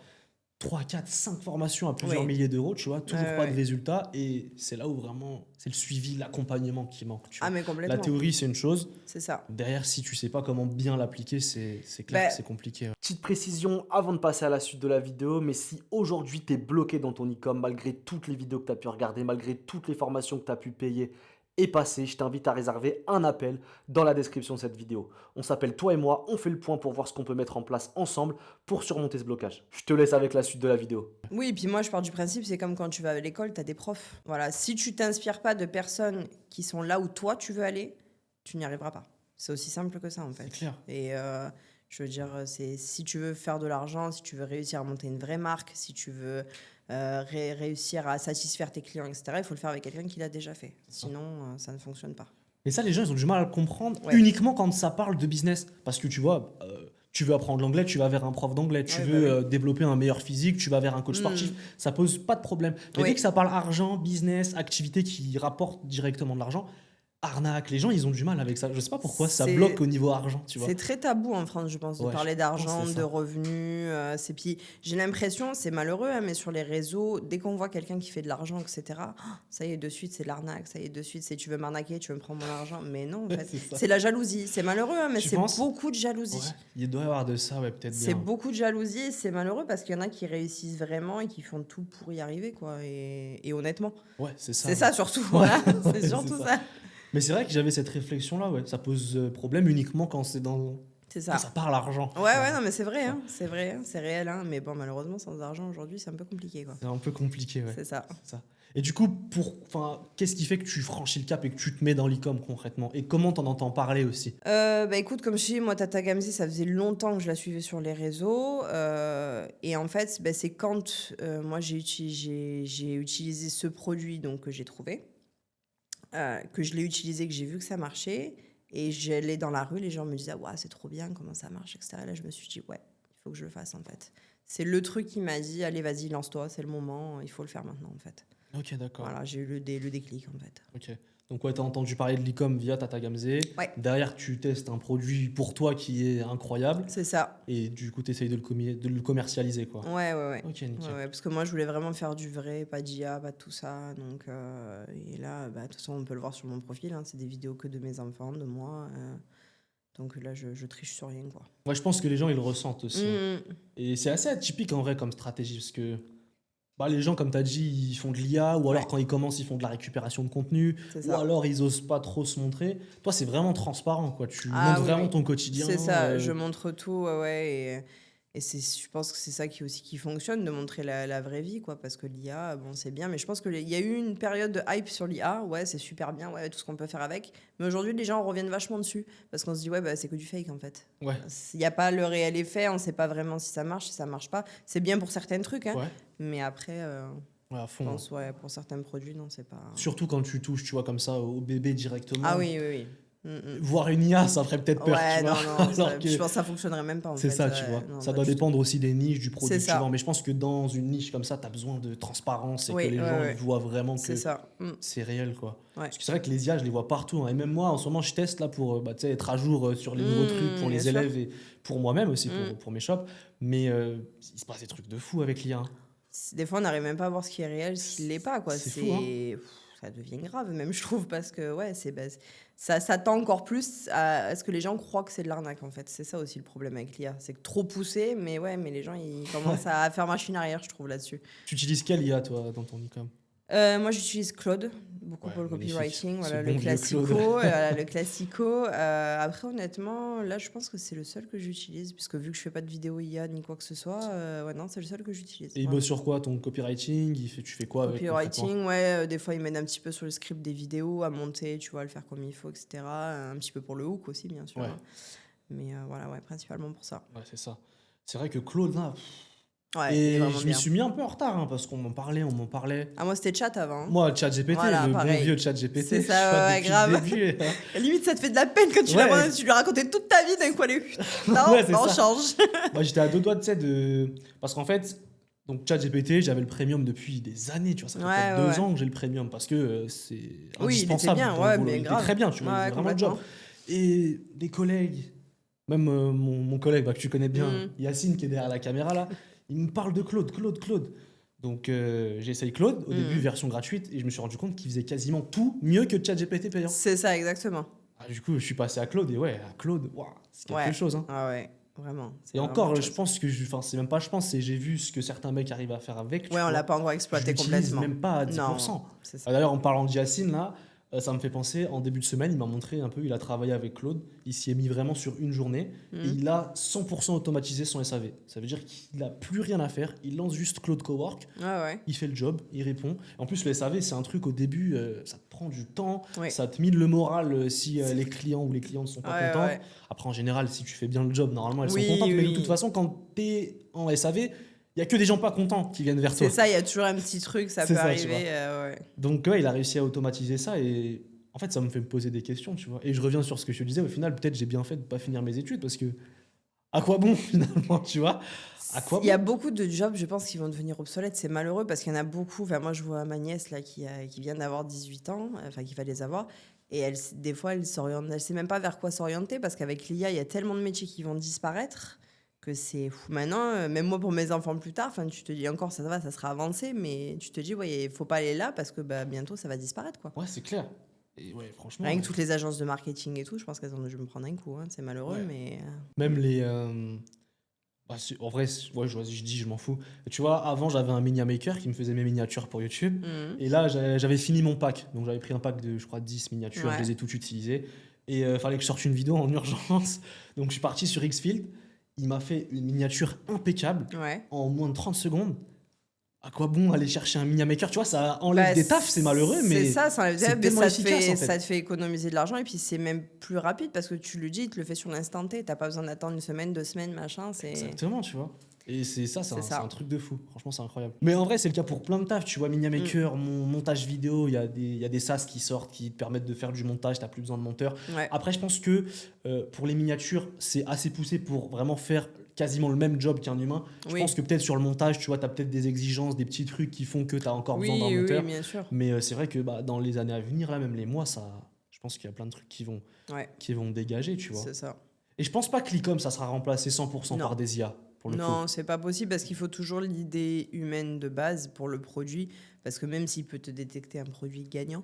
3, 4, 5 formations à plusieurs
Oui.
milliers d'euros, tu vois, toujours
Ouais,
pas de
ouais.
résultat. Et c'est là où vraiment, c'est le suivi, l'accompagnement qui manque, tu
Ah,
vois.
mais
La
complètement.
théorie, c'est une chose.
C'est ça.
Derrière, si tu sais pas comment bien l'appliquer, c'est clair
Ben,
que c'est compliqué.
Petite précision avant de passer à la suite de la vidéo, mais si aujourd'hui tu es bloqué dans ton e-com malgré toutes les vidéos que tu as pu regarder, malgré toutes les formations que tu as pu payer et passer, je t'invite à réserver un appel dans la description de cette vidéo. On s'appelle toi et moi, on fait le point pour voir ce qu'on peut mettre en place ensemble pour surmonter ce blocage. Je te laisse avec la suite de la vidéo.
Oui, et puis moi, je pars du principe, c'est comme quand tu vas à l'école, tu as des profs. Voilà, si tu t'inspires pas de personnes qui sont là où toi, tu veux aller, tu n'y arriveras pas. C'est aussi simple que ça, en fait.
C'est clair.
Et je veux dire, si tu veux faire de l'argent, si tu veux réussir à monter une vraie marque, si tu veux réussir à satisfaire tes clients, etc., il faut le faire avec quelqu'un qui l'a déjà fait. Sinon, ça ne fonctionne pas.
Et ça, les gens, ils ont du mal à le comprendre
Ouais.
uniquement quand ça parle de business. Parce que tu vois, tu veux apprendre l'anglais, tu vas vers un prof d'anglais. Tu
Ouais,
veux
bah oui.
développer un meilleur physique, tu vas vers un coach sportif. Ça pose pas de problème. Mais
Oui.
dès que ça parle argent, business, activité qui rapportent directement de l'argent, arnaque, les gens, ils ont du mal avec ça. Je sais pas pourquoi ça
C'est-
bloque au niveau argent, tu vois.
C'est très tabou en France, je pense, de
Ouais,
parler
je pense
d'argent,
que c'est
de
ça.
revenus. Puis j'ai l'impression, c'est malheureux, hein, mais sur les réseaux, dès qu'on voit quelqu'un qui fait de l'argent, etc., ça y est, de suite, c'est de l'arnaque. Ça y est, de suite, c'est tu veux m'arnaquer, tu veux me prendre mon argent. Mais non, en fait,
C'est ça.
c'est la jalousie. C'est malheureux, hein, mais
Tu
c'est
penses
beaucoup de jalousie.
Ouais, il doit y avoir de ça, ouais, peut-être
C'est
bien.
beaucoup de jalousie et c'est malheureux parce qu'il y en a qui réussissent vraiment et qui font tout pour y arriver, quoi. Et honnêtement,
Ouais, c'est ça.
c'est ça surtout.
Ouais,
Voilà,
ouais,
c'est surtout
c'est
ça.
Mais c'est vrai que j'avais cette réflexion-là, ouais. Ça pose problème uniquement quand c'est dans...
C'est
Quand
ça.
ça parle argent.
Ouais, non, mais c'est vrai, hein, c'est vrai, hein, c'est réel, hein, mais bon, malheureusement, sans argent aujourd'hui, c'est un peu compliqué, quoi.
C'est un peu compliqué, ouais.
C'est ça.
C'est ça. Et du coup, qu'est-ce qui fait que tu franchis le cap et que tu te mets dans l'e-com concrètement? Et comment t'en entends parler aussi?
Bah écoute, comme je dis, moi, Tata Gamze, ça faisait longtemps que je la suivais sur les réseaux. Et en fait, bah, c'est quand moi, j'ai utilisé ce produit donc, que j'ai trouvé, que je l'ai utilisé, que j'ai vu que ça marchait. Et j'allais dans la rue, les gens me disaient, ouais, c'est trop bien, comment ça marche, etc. Et là, je me suis dit, ouais, il faut que je le fasse, en fait. C'est le truc qui m'a dit, allez, vas-y, lance-toi, c'est le moment, il faut le faire maintenant, en fait.
Ok, d'accord.
Voilà, j'ai eu le déclic, en fait.
Ok. Donc ouais, t'as entendu parler de l'e-com via Tata Gamze.
Ouais.
Derrière, tu testes un produit pour toi qui est incroyable.
C'est ça.
Et du coup, t'essayes de le commercialiser, quoi.
Ouais.
Ok, nickel.
Ouais, parce que moi, je voulais vraiment faire du vrai, pas d'IA, pas de tout ça. Donc, et là, bah, de toute façon, on peut le voir sur mon profil. Hein, c'est des vidéos que de mes enfants, de moi. Donc là, je triche sur rien, quoi.
Moi, je pense que les gens, ils le ressentent aussi. Hein.
Mm.
Et c'est assez atypique en vrai comme stratégie, parce que bah, les gens, comme tu as dit, ils font de l'IA, ou alors
Ouais.
quand ils commencent, ils font de la récupération de contenu,
C'est
ou
ça.
alors ils osent pas trop se montrer. Toi, c'est vraiment transparent, quoi. Tu
Ah
montres
oui,
vraiment
oui.
ton quotidien.
C'est ça, je montre tout, ouais. Et je pense que c'est ça qui fonctionne, de montrer la vraie vie, quoi. Parce que l'IA, bon, c'est bien, mais je pense qu'il y a eu une période de hype sur l'IA. Ouais, c'est super bien, ouais, tout ce qu'on peut faire avec. Mais aujourd'hui, les gens reviennent vachement dessus. Parce qu'on se dit, ouais, bah, c'est que du fake, en fait.
Ouais,
Il n'y a pas le réel effet, on ne sait pas vraiment si ça marche, si ça marche pas. C'est bien pour certains trucs, hein.
ouais,
Mais après,
ouais, à
je
fond.
pense, ouais, pour certains produits, non, c'est pas.
Surtout quand tu touches, tu vois, comme ça, au bébé directement.
Ah oui. Mm.
Voir une IA, ça ferait peut-être peur,
Ouais,
tu
non,
vois.
non,
Alors que
je pense que ça fonctionnerait même pas, en
c'est
fait.
ça, tu vois.
Non,
Ça
pas
doit
du tout.
dépendre aussi des niches, du produit
C'est
que tu
ça.
vends. Mais je pense que dans une niche comme ça, tu as besoin de transparence et
Oui,
que les
ouais,
gens
ouais.
ils voient vraiment que
C'est ça. Mm.
c'est réel, quoi.
Ouais.
Parce que c'est vrai que les IA, je les vois partout, hein. Et même moi, en ce moment, je teste là pour tu sais, être à jour sur les nouveaux trucs pour les
bien sûr.
élèves et pour moi-même aussi,
Mm.
pour mes shops. Mais il se passe des trucs de fou avec l'IA. Hein.
Des fois, on n'arrive même pas à voir ce qui est réel, ce qui l'est pas, quoi.
C'est fou, hein.
Pff, ça devient grave, même, je trouve, parce que, ouais, ça tend encore plus à ce que les gens croient que c'est de l'arnaque, en fait. C'est ça aussi le problème avec l'IA. C'est que trop poussé, mais ouais, mais les gens, ils commencent à faire machine arrière, je trouve, là-dessus.
Tu utilises quelle IA, toi, dans ton e-com?
Moi, j'utilise Claude, beaucoup
Ouais,
pour le
magnifique.
copywriting,
Ce
voilà,
bon
le
vieux
classico.
Claude.
Voilà, le classico. Après, honnêtement, là, je pense que c'est le seul que j'utilise, puisque vu que je fais pas de vidéo IA ni quoi que ce soit, ouais, non, c'est le seul que j'utilise.
Et il
Vraiment.
bosse sur quoi? Ton copywriting? Tu fais quoi avec concrètement?
Copywriting, ouais, des fois, il m'aide un petit peu sur le script des vidéos, à monter, tu vois, à le faire comme il faut, etc. Un petit peu pour le hook aussi, bien sûr.
Ouais,
Hein. Mais voilà, ouais, principalement pour ça.
ouais, c'est ça. C'est vrai que Claude, là,
Ouais, il est
et
vraiment
je m'y
bien.
suis mis un peu en retard, hein, parce qu'on m'en parlait, on m'en parlait.
Ah, moi, c'était chat avant. Hein.
Moi, ChatGPT,
Voilà,
le bon
pareil.
vieux ChatGPT,
C'est
je
ça,
vois
ouais,
depuis
grave.
le début.
Et limite, ça te fait de la peine quand tu
Ouais.
l'abandonnes, tu lui racontais toute ta vie, d'un coup, elle est... Non,
Ouais, c'est
on
ça.
change.
Moi, j'étais à deux doigts, tu sais, de. Parce qu'en fait, donc ChatGPT, j'avais le premium depuis des années, tu vois. Ça fait
Ouais,
peut-être
ouais,
2
ouais.
ans que j'ai le premium parce que c'est
Oui, il était
indispensable
bien,
dans
ouais,
le boulot.
mais
Il était
grave.
très bien, tu vois, il
Ouais,
faisait vraiment le job.
complètement.
Et des collègues, même mon collègue que tu connais bien,
Mm.
Yacine, qui est derrière la caméra là, il me parle de Claude. Donc j'essaye Claude, au début
Mm.
version gratuite, et je me suis rendu compte qu'il faisait quasiment tout mieux que ChatGPT payant.
C'est ça, exactement.
Ah, du coup, je suis passé à Claude, et ouais, à Claude, waouh, c'est quelque
Ouais.
chose, hein.
Ah ouais, vraiment. C'est
Et
vraiment
encore,
autre
je
chose.
pense que, enfin, c'est même pas je pense, c'est j'ai vu ce que certains mecs arrivent à faire avec, tu
Ouais, on
vois.
l'a pas encore
Je
exploité
l'utilise
complètement.
même pas à 10%.
Non, c'est ça.
Ah, d'ailleurs, en parlant de Yacine, là, ça me fait penser, en début de semaine, il m'a montré un peu, il a travaillé avec Claude, il s'y est mis vraiment sur une journée, et
Mm.
il a 100% automatisé son SAV. Ça veut dire qu'il n'a plus rien à faire, il lance juste Claude Cowork,
Ouais, ouais.
il fait le job, il répond. En plus, le SAV, c'est un truc au début, ça te prend du temps,
Oui.
ça te mine le moral si
C'est
les clients ou les clientes ne sont pas
Ouais,
contents.
ouais.
Après, en général, si tu fais bien le job, normalement, elles sont
Oui,
contentes. Mais de
oui.
toute façon, quand tu es en SAV, il n'y a que des gens pas contents qui viennent vers toi.
C'est ça, il y a toujours un petit truc, ça
C'est
peut
ça, tu
arriver. Ouais.
Donc, ouais, il a réussi à automatiser ça et en fait, ça me fait me poser des questions, tu vois. Et je reviens sur ce que je te disais, au final, peut-être j'ai bien fait de pas finir mes études parce que à quoi bon finalement, tu vois? À quoi
Il y a
bon?
beaucoup de jobs, je pense, qui vont devenir obsolètes. C'est malheureux parce qu'il y en a beaucoup. Enfin, moi, je vois ma nièce là, qui vient d'avoir 18 ans, enfin, qui va les avoir. Et elle, des fois, elle s'oriente, elle sait même pas vers quoi s'orienter parce qu'avec l'IA, il y a tellement de métiers qui vont disparaître que c'est fou. Maintenant, même moi, pour mes enfants plus tard, tu te dis encore, ça va, ça sera avancé, mais tu te dis, ouais, il faut pas aller là parce que bientôt, ça va disparaître, quoi.
Ouais, c'est clair. Et ouais, franchement,
Rien que toutes les agences de marketing et tout, je pense qu'elles ont dû me prendre un coup. Hein. C'est malheureux,
ouais.
mais...
Même les. Bah, en vrai, ouais, je dis, je m'en fous. Tu vois, avant, j'avais un Minia Maker qui me faisait mes miniatures pour YouTube.
Mhm.
Et là, j'avais fini mon pack. Donc, j'avais pris un pack de, je crois, 10 miniatures. Je
Ouais.
les ai toutes utilisées. Et il fallait que je sorte une vidéo en urgence. Donc, je suis parti sur Xfield. Il m'a fait une miniature impeccable
Ouais.
en moins de 30 secondes. À quoi bon aller chercher un Minia Maker? Tu vois, ça enlève des tafs, c'est malheureux, mais
C'est ça enlève des
c'est
tafs, mais
tellement
ça te
efficace,
fait,
en fait.
ça te fait économiser de l'argent et puis c'est même plus rapide parce que tu le dis, il te le fait sur l'instant T. T'as pas besoin d'attendre une semaine, 2 semaines, machin. C'est...
Exactement, tu vois. Et c'est ça,
C'est
c'est
ça.
un truc de fou. Franchement, c'est incroyable. Mais en vrai, c'est le cas pour plein de tafs. Tu vois, Minia Maker, mon montage vidéo, il y a des SaaS qui sortent qui te permettent de faire du montage. T'as plus besoin de monteur.
Ouais.
Après, je pense que pour les miniatures, c'est assez poussé pour vraiment faire quasiment le même job qu'un humain. Je
Oui.
pense que peut-être sur le montage, tu vois, tu as peut-être des exigences, des petits trucs qui font que tu as encore besoin d'un
Oui,
monteur.
oui, bien sûr.
Mais c'est vrai que dans les années à venir, là, même les mois, je pense qu'il y a plein de trucs
Ouais,
qui vont dégager, tu vois.
c'est ça.
Et je pense pas que l'e-com, ça sera remplacé 100%
Non.
par des IA, pour le coup.
Non, c'est pas possible parce qu'il faut toujours l'idée humaine de base pour le produit. Parce que même s'il peut te détecter un produit gagnant,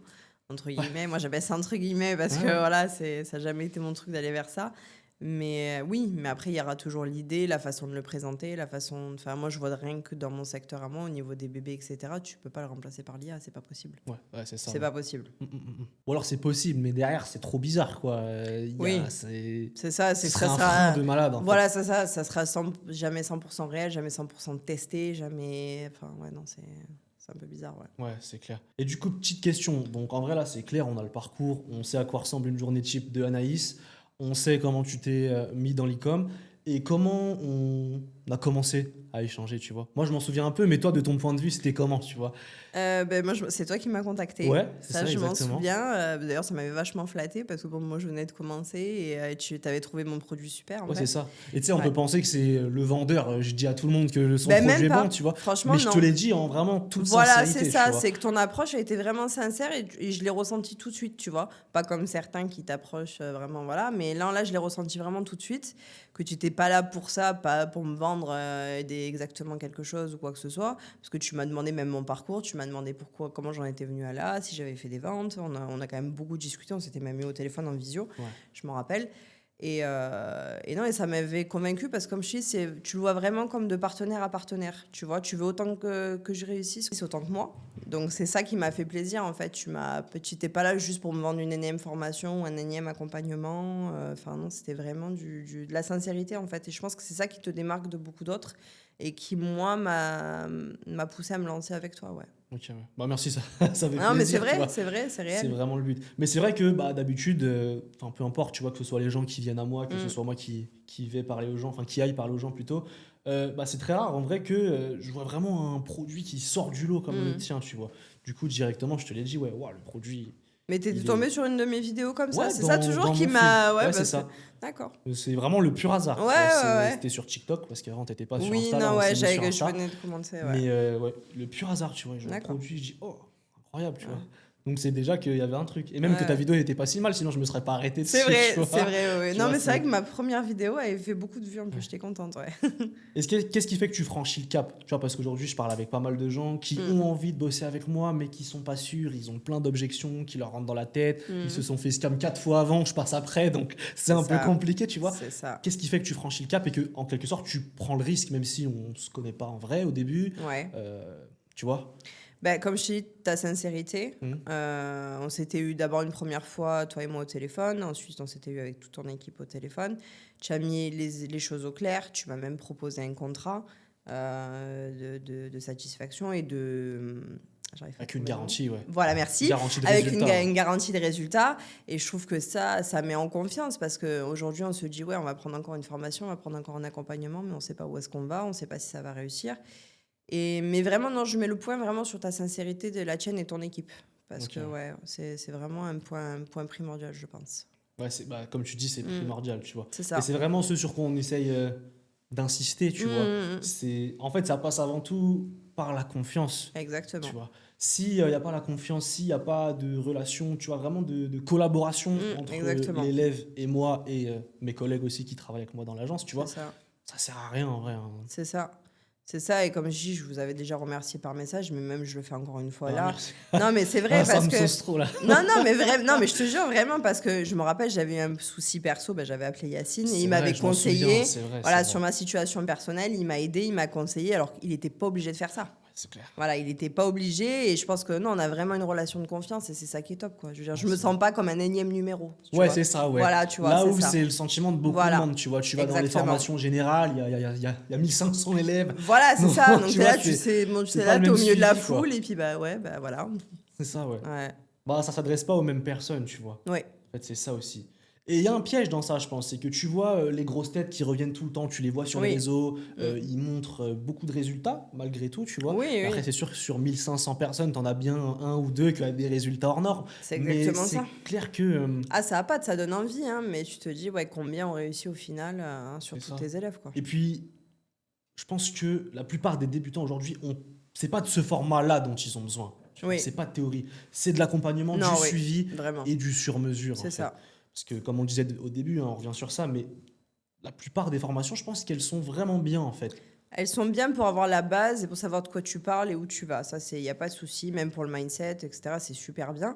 entre guillemets, moi j'appelle ça entre guillemets parce que
Ouais.
voilà, ça n'a jamais été mon truc d'aller vers ça. Mais oui, mais après il y aura toujours l'idée, la façon de le présenter, la façon. Enfin, moi je vois rien que dans mon secteur à moi, au niveau des bébés, etc., tu peux pas le remplacer par l'IA, c'est pas possible.
Ouais, c'est ça.
C'est pas possible.
Ou alors c'est possible, mais derrière, c'est trop bizarre, quoi.
Oui. C'est ça, c'est
Ce
que
serait
ça
un
sera.
frein de malade, en fait.
Voilà, ça sera jamais 100% réel, jamais 100% testé, jamais. Enfin, ouais, non, c'est un peu bizarre, ouais.
Ouais, c'est clair. Et du coup, petite question. Donc, en vrai, là, c'est clair, on a le parcours, on sait à quoi ressemble une journée type de Anaïs, on sait comment tu t'es mis dans l'e-com et comment on a commencé à échanger, tu vois. Moi, je m'en souviens un peu, mais toi, de ton point de vue, c'était comment, tu vois?
Moi, c'est toi qui m'as contacté.
Ouais, c'est ça,
je m'en
exactement.
souviens. D'ailleurs, ça m'avait vachement flatté parce que bon, moi, je venais de commencer et tu avais trouvé mon produit super. En
Ouais,
fait.
c'est ça. Et tu sais, on
Ouais.
peut penser que c'est le vendeur. Je dis à tout le monde que son
Ben,
projet
même
est
pas.
bon, tu vois.
Franchement,
Mais je
non.
te l'ai dit en vraiment toute
Voilà,
sincérité,
c'est ça.
tu vois.
C'est que ton approche a été vraiment sincère et je l'ai ressenti tout de suite, tu vois. Pas comme certains qui t'approchent vraiment, voilà. Mais là, je l'ai ressenti vraiment tout de suite. Que tu n'étais pas là pour ça, pas pour me vendre exactement quelque chose ou quoi que ce soit. Parce que tu m'as demandé même mon parcours, tu m'as demandé comment j'en étais venue à là, si j'avais fait des ventes. On a quand même beaucoup discuté, on s'était même eu au téléphone en visio,
Ouais.
je m'en rappelle. Et non, et ça m'avait convaincu parce que comme je dis, tu le vois vraiment comme de partenaire à partenaire. Tu vois, tu veux autant que je réussisse, c'est autant que moi. Donc c'est ça qui m'a fait plaisir en fait. Tu n'étais pas là juste pour me vendre une énième formation ou un énième accompagnement. Enfin non, c'était vraiment de la sincérité en fait. Et je pense que c'est ça qui te démarque de beaucoup d'autres et qui moi m'a poussé à me lancer avec toi, ouais.
Ok, ouais. Bah merci, ça, ça fait
Non, mais c'est
plaisir, tu vois.
vrai, c'est
C'est
réel.
vraiment le but. Mais c'est vrai que bah, d'habitude, enfin peu importe, tu vois, que ce soit les gens qui viennent à moi, que ce
Mm.
soit moi qui vais parler aux gens, enfin qui aille parler aux gens plutôt, bah, c'est très rare en vrai que je vois vraiment un produit qui sort du lot comme le
Mm.
tien, tu vois. Du coup, directement, je te l'ai dit, ouais, waouh, le produit,
Mais t'es
il
tombé
est.
sur une de mes vidéos comme ça.
Ouais,
C'est ça toujours
dans
qui
mon fil.
m'a. Ouais,
Ouais, c'est
parce que.
ça.
D'accord.
C'est vraiment le pur hasard.
Ouais, ouais, ouais.
C'était sur TikTok parce qu'avant, t'étais pas sur
Oui,
Insta, là,
non,
on
ouais,
s'est mis sur
je
Insta.
venais de commencer, ouais.
Mais ouais, le pur hasard, tu vois, je vois le
D'accord.
produit, je dis, oh, incroyable, tu
Ouais.
vois. Donc c'est déjà qu'il y avait un truc. Et même que ta
Ouais.
vidéo n'était pas si mal, sinon je me serais pas arrêté
C'est
dessus, tu
vrai,
vois.
c'est vrai, ouais.
Tu
Non,
vois,
mais c'est vrai que
c'est.
ma première vidéo avait fait beaucoup de vues en plus,
Ouais.
j'étais contente, ouais.
Qu'est-ce qui fait que tu franchis le cap? Tu vois, parce qu'aujourd'hui, je parle avec pas mal de gens qui
Mm.
ont envie de bosser avec moi, mais qui sont pas sûrs. Ils ont plein d'objections qui leur rentrent dans la tête. Ils se
Mm.
sont fait scam 4 fois avant, je passe après, donc c'est
C'est
un peu
ça,
compliqué, tu vois.
c'est ça.
Qu'est-ce qui fait que tu franchis le cap et que, en quelque sorte, tu prends le risque, même si on se connaît pas en vrai au début,
Ouais.
tu vois?
Ben, comme je t'ai dit, ta sincérité.
Mhm.
On s'était eu d'abord une première fois, toi et moi, au téléphone. Ensuite, on s'était eu avec toute ton équipe au téléphone. Tu as mis les choses au clair. Tu m'as même proposé un contrat de satisfaction et de. J'arrive pas à
Avec une
trouver le mot.
garantie, ouais.
Voilà, merci.
Garantie de
Avec
résultat.
une garantie de résultats. Et je trouve que ça met en confiance parce qu'aujourd'hui, on se dit, ouais, on va prendre encore une formation, on va prendre encore un accompagnement, mais on ne sait pas où est-ce qu'on va, on ne sait pas si ça va réussir. Mais vraiment, non, je mets le point vraiment sur ta sincérité de la tienne et ton équipe. Parce
Ok.
que, ouais, c'est vraiment un point primordial, je pense.
Ouais, bah, comme tu dis, c'est
Mm.
primordial, tu vois.
C'est
Et
ça.
c'est vraiment ce sur quoi on essaye d'insister, tu vois. En fait, ça passe avant tout par la confiance,
Exactement.
tu vois. S'il n'y a pas la confiance, s'il n'y a pas de relation, tu vois, vraiment de collaboration entre
Exactement.
l'élève et moi et mes collègues aussi qui travaillent avec moi dans l'agence, tu vois,
C'est ça.
ça sert à rien en vrai, hein.
C'est ça. C'est ça. Et comme je dis, je vous avais déjà remercié par message, mais même je le fais encore une fois
Ah,
là.
merci.
Non, mais c'est vrai
Ah, ça
parce
me
que.
sauce trop là.
Non, mais vraiment, non, mais je te jure vraiment parce que je me rappelle, j'avais eu un souci perso, ben, j'avais appelé Yacine et
C'est
il
vrai,
m'avait
je m'en
conseillé,
souviens, c'est vrai,
voilà,
c'est
sur
vrai.
ma situation personnelle, il m'a aidé, il m'a conseillé, alors qu'il n'était pas obligé de faire ça.
C'est clair.
Voilà, il n'était pas obligé et je pense que non, on a vraiment une relation de confiance et c'est ça qui est top, quoi. Je veux dire, je me
c'est
sens pas comme un énième numéro. Tu
Ouais,
vois.
c'est ça, ouais.
Voilà, tu vois,
Là
c'est
où
ça.
c'est le sentiment de beaucoup
Voilà.
de monde, tu vois. Tu vas dans les
Exactement.
formations générales, il y a 1500 élèves.
Voilà, c'est
Non,
ça. Donc
tu
t'es
vois,
là, tu sais, bon,
c'est
t'es
pas
là,
le
t'es au
même
milieu de la
suivi, quoi.
foule et puis bah ouais, bah voilà.
C'est ça, ouais.
Ouais.
Bah, ça s'adresse pas aux mêmes personnes, tu vois.
Ouais.
En fait, c'est ça aussi. Et il y a un piège dans ça, je pense. C'est que tu vois les grosses têtes qui reviennent tout le temps, tu les vois sur les
Oui.
réseaux, ils montrent beaucoup de résultats, malgré tout, tu vois.
Oui,
Mais après,
oui.
c'est sûr que sur 1500 personnes, t'en as bien un ou deux qui ont des résultats hors normes.
C'est
Mais
exactement
c'est
ça.
clair que.
Ah, ça a pas, ça donne envie, hein, mais tu te dis, ouais, combien ont réussi au final sur
C'est
tous
ça.
tes élèves, quoi.
Et puis, je pense que la plupart des débutants aujourd'hui, c'est pas de ce format-là dont ils ont besoin. Tu vois.
Oui.
C'est pas de théorie. C'est de l'accompagnement,
Non,
du
oui,
suivi
vraiment.
et du sur-mesure.
C'est
en fait.
ça.
Parce que, comme on le disait au début, hein, on revient sur ça, mais la plupart des formations, je pense qu'elles sont vraiment bien, en fait.
Elles sont bien pour avoir la base et pour savoir de quoi tu parles et où tu vas. Ça, il n'y a pas de souci, même pour le mindset, etc. C'est super bien.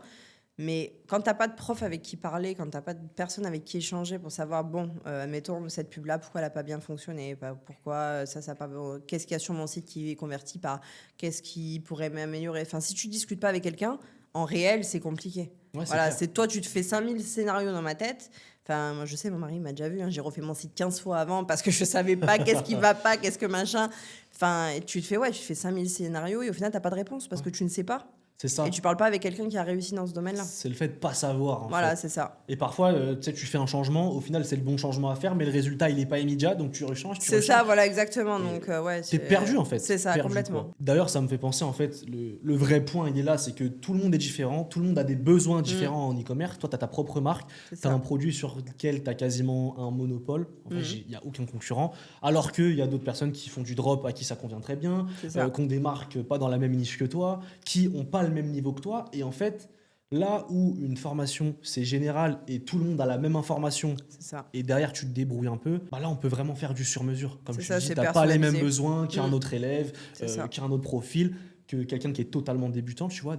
Mais quand tu n'as pas de prof avec qui parler, quand tu n'as pas de personne avec qui échanger pour savoir, bon, mettons cette pub-là, pourquoi elle n'a pas bien fonctionné, pourquoi ça pas. Qu'est-ce qu'il y a sur mon site qui est converti par, qu'est-ce qui pourrait m'améliorer. Enfin, si tu discutes pas avec quelqu'un, en réel, c'est compliqué.
Ouais, c'est
Voilà,
clair.
c'est toi, tu te fais 5000 scénarios dans ma tête. Enfin, moi, je sais, mon mari m'a déjà vu, hein, j'ai refait mon site 15 fois avant parce que je savais pas qu'est-ce qui va pas, qu'est-ce que machin. Enfin, tu te fais 5000 scénarios et au final, tu n'as pas de réponse parce que tu ne sais pas.
C'est ça.
Et tu parles pas avec quelqu'un qui a réussi dans ce domaine-là.
C'est le fait de pas savoir, en
Voilà,
fait.
c'est ça.
Et parfois, tu sais, tu fais un changement, au final, c'est le bon changement à faire, mais le résultat, il est pas immédiat, donc tu rechanges,
C'est ça, voilà, exactement. Donc, ouais.
T'es perdu, en fait.
C'est ça,
Perdu,
complètement.
quoi. D'ailleurs, ça me fait penser, en fait, le vrai point, il est là, c'est que tout le monde est différent, tout le monde a des besoins différents en e-commerce. Toi, tu as ta propre marque,
C'est
tu as
ça.
un produit sur lequel tu as quasiment un monopole. En fait, il n'y a aucun concurrent. Alors qu'il y a d'autres personnes qui font du drop, à qui ça convient très bien,
C'est ça.
qui ont des marques pas dans la même niche que toi, qui n'ont pas le même niveau que toi. Et en fait, là où une formation, c'est général et tout le monde a la même information,
C'est ça.
et derrière tu te débrouilles un peu, bah là on peut vraiment faire du sur-mesure. Comme
C'est
tu
ça,
dis,
c'est
t'as pas les mêmes
personnalisé.
besoins qu'un autre élève,
C'est ça.
qu'un autre profil, que quelqu'un qui est totalement débutant, tu vois.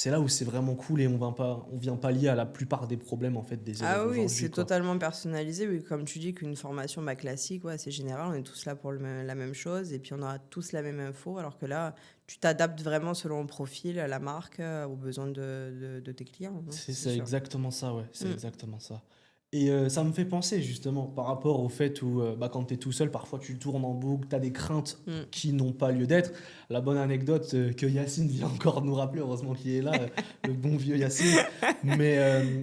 c'est là où c'est vraiment cool et on vient pallier à la plupart des problèmes en fait des élèves
Ah oui,
aujourd'hui,
c'est
quoi.
totalement personnalisé. Oui, comme tu dis qu'une formation classique, ouais, c'est général, on est tous là pour la même chose et puis on aura tous la même info, alors que là, tu t'adaptes vraiment selon le profil, la marque, aux besoins de tes clients, hein, c'est
C'est
sûr.
exactement ça, ouais, c'est
Mm.
exactement ça. Et ça me fait penser justement par rapport au fait où quand tu es tout seul, parfois tu tournes en boucle, tu as des craintes
Mm.
qui n'ont pas lieu d'être. La bonne anecdote que Yacine vient encore de nous rappeler, heureusement qu'il est là, le bon vieux Yacine, mais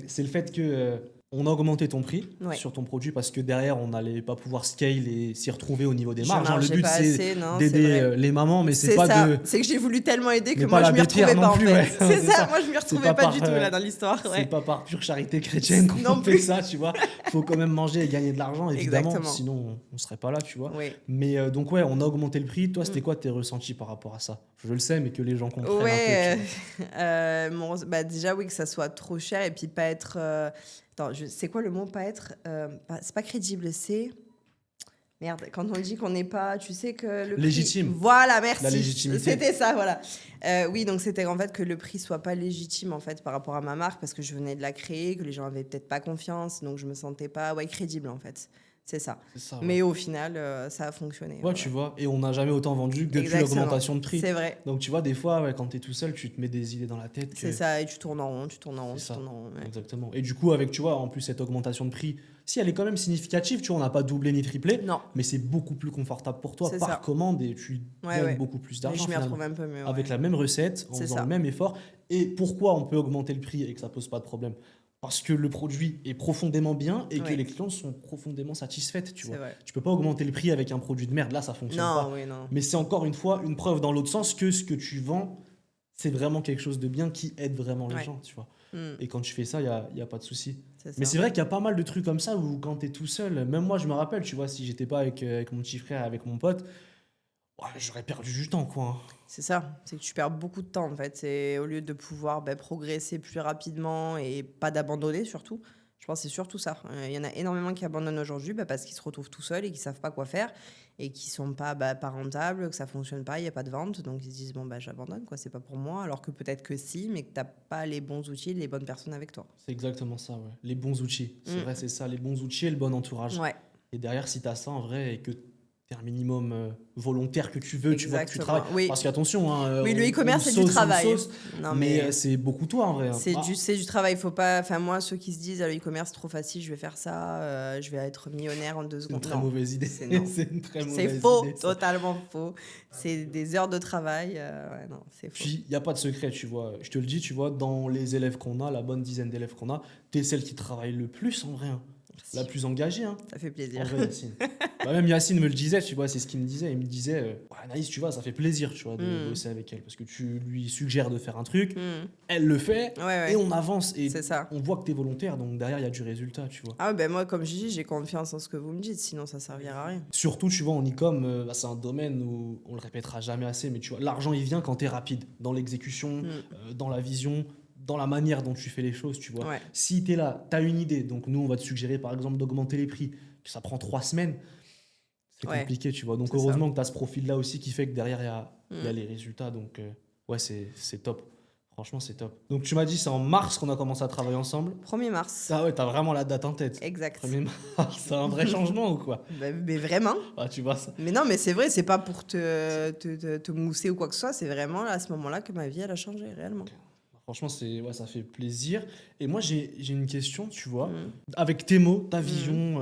c'est le fait que on a augmenté ton prix
Ouais.
sur ton produit parce que derrière on n'allait pas pouvoir scale et s'y retrouver au niveau des
Je
marges, hein. Le
margeais
but
pas
c'est
assez, non, c'est
d'aider
vrai.
les mamans, mais c'est
C'est
pas
ça,
de.
c'est que j'ai voulu tellement aider que
Mais
moi
pas
je
la
m'y
bétrir
retrouvais
non
pas en
plus,
fait.
ouais.
C'est
C'est
ça,
ça.
moi je m'y
C'est
retrouvais
pas
pas
par,
du tout là dans l'histoire.
c'est
Ouais.
pas par pure charité chrétienne
Non
qu'on fait
plus.
ça, tu vois. Faut quand même manger et gagner de l'argent, évidemment,
Exactement.
sinon on serait pas là, tu vois.
Oui.
Mais donc ouais, on a augmenté le prix. Toi, c'était
Mm.
quoi tes ressentis par rapport à ça? Je le sais, mais que les gens comprennent un peu, tu
Ouais,
vois.
déjà oui, que ça soit trop cher et puis pas être. Attends, c'est quoi le mot pas être c'est pas crédible, c'est. Merde, quand on dit qu'on n'est pas. Tu sais que le prix.
Légitime.
Voilà,
La
merci.
légitimité.
C'était ça, voilà. Oui, donc c'était en fait que le prix soit pas légitime en fait par rapport à ma marque parce que je venais de la créer, que les gens avaient peut-être pas confiance, donc je me sentais pas crédible en fait. C'est ça.
C'est ça, ouais.
Mais au final, ça a fonctionné.
Ouais, tu vois. Et on n'a jamais autant vendu que depuis
Exactement.
l'augmentation de prix.
C'est vrai.
Donc tu vois, des fois, ouais, quand t'es tout seul, tu te mets des idées dans la tête.
C'est ça, et tu tournes en rond, tu tournes en rond,
C'est
tu
ça.
tournes en rond. Ouais.
Exactement. Et du coup, avec, tu vois, en plus, cette augmentation de prix, si elle est quand même significative, tu vois, on n'a pas doublé ni triplé,
Non,
mais c'est beaucoup plus confortable pour toi
C'est
par
ça.
commande et tu
Ouais,
gagnes
ouais.
beaucoup plus
Mais
d'argent
je m'y
finalement.
retrouve un peu mieux.
Avec
Ouais.
la même recette, en
C'est
faisant
ça.
le même effort. Et pourquoi on peut augmenter le prix et que ça pose pas de problème? Parce que le produit est profondément bien et que
Ouais.
les clients sont profondément satisfaits, tu
C'est
vois.
vrai.
Tu peux pas augmenter le prix avec un produit de merde, là ça fonctionne pas.
Non, oui, non.
Mais c'est encore une fois une preuve dans l'autre sens que ce que tu vends, c'est vraiment quelque chose de bien qui aide vraiment les
Ouais.
gens, tu vois.
Hmm,
Et quand tu fais ça, il y a pas de souci.
c'est
Mais
ça.
c'est vrai qu'il y a pas mal de trucs comme ça où quand tu es tout seul, même moi je me rappelle, tu vois, si j'étais pas avec mon petit frère, avec mon pote, ouais, j'aurais perdu du temps, quoi, hein.
C'est ça, c'est que tu perds beaucoup de temps en fait. C'est au lieu de pouvoir progresser plus rapidement et pas d'abandonner surtout. Je pense que c'est surtout ça. Il y en a énormément qui abandonnent aujourd'hui parce qu'ils se retrouvent tout seuls et qu'ils savent pas quoi faire et qui sont pas rentables, que ça fonctionne pas, il n'y a pas de vente. Donc ils se disent bon j'abandonne quoi, c'est pas pour moi. Alors que peut-être que si, mais que t'as pas les bons outils, les bonnes personnes avec toi.
C'est exactement ça, ouais. Les bons outils. C'est
Mm.
vrai, c'est ça, les bons outils et le bon entourage.
Ouais,
Et derrière, si tu as ça en vrai et que tu es un minimum volontaire que tu veux, tu vois que tu
exactement.
travailles.
Oui,
Parce qu'attention, hein,
oui, le
on
e-commerce c'est du
sauce,
travail. Non
mais
mais
c'est beaucoup toi en vrai, hein.
c'est
Ah,
du travail, faut pas. Enfin, moi, ceux qui se disent le e-commerce trop facile, je vais faire ça, je vais être millionnaire en 2
c'est une
secondes.
très
Non,
mauvaise idée.
c'est non.
C'est une très
C'est
mauvaise
faux,
idée, ça.
totalement faux. C'est des heures de travail. Ouais, non, c'est faux.
Puis, il n'y a pas de secret, tu vois. Je te le dis, tu vois, dans les élèves qu'on a, la bonne dizaine d'élèves qu'on a, tu es celle qui travaille le plus en vrai, hein.
Merci.
La plus engagée, hein.
Ça fait
En
plaisir.
vrai, Yacine. Bah, même Yacine me le disait, tu vois, c'est ce qu'il me disait. Il me disait, ouais, Anaïs, tu vois, ça fait plaisir, tu vois, de
Mm.
bosser avec elle. Parce que tu lui suggères de faire un truc,
Hmm.
elle le fait,
Ouais, ouais.
et on avance. Et
C'est ça.
on voit que tu es volontaire, donc derrière, il y a du résultat, tu vois.
Ah ouais, moi, comme je dis, j'ai confiance en ce que vous me dites, sinon ça servira à rien.
Surtout, tu vois, en e-com, c'est un domaine où on le répétera jamais assez, mais tu vois, l'argent, il vient quand tu es rapide, dans l'exécution, dans la vision, dans la manière dont tu fais les choses, tu vois.
Ouais.
Si tu es là, tu as une idée, donc nous, on va te suggérer, par exemple, d'augmenter les prix, que ça prend 3 semaines, c'est
Ouais.
compliqué, tu vois. Donc,
C'est ça.
heureusement que tu as ce profil-là aussi qui fait que derrière, il y a
Mm.
les résultats. Donc, ouais, c'est top. Franchement, c'est top. Donc, tu m'as dit, c'est en mars qu'on a commencé à travailler ensemble.
1er mars.
Ah ouais, t'as vraiment la date en tête.
Exact.
1er mars, c'est un vrai changement ou quoi?
Mais vraiment.
Ah, tu vois ça.
Mais non, mais c'est vrai, c'est pas pour te mousser ou quoi que ce soit, c'est vraiment à ce moment-là que ma vie, elle a changé, réellement.
Franchement, ouais, ça fait plaisir. Et moi, j'ai une question, tu vois.
Mm.
Avec tes mots, ta vision,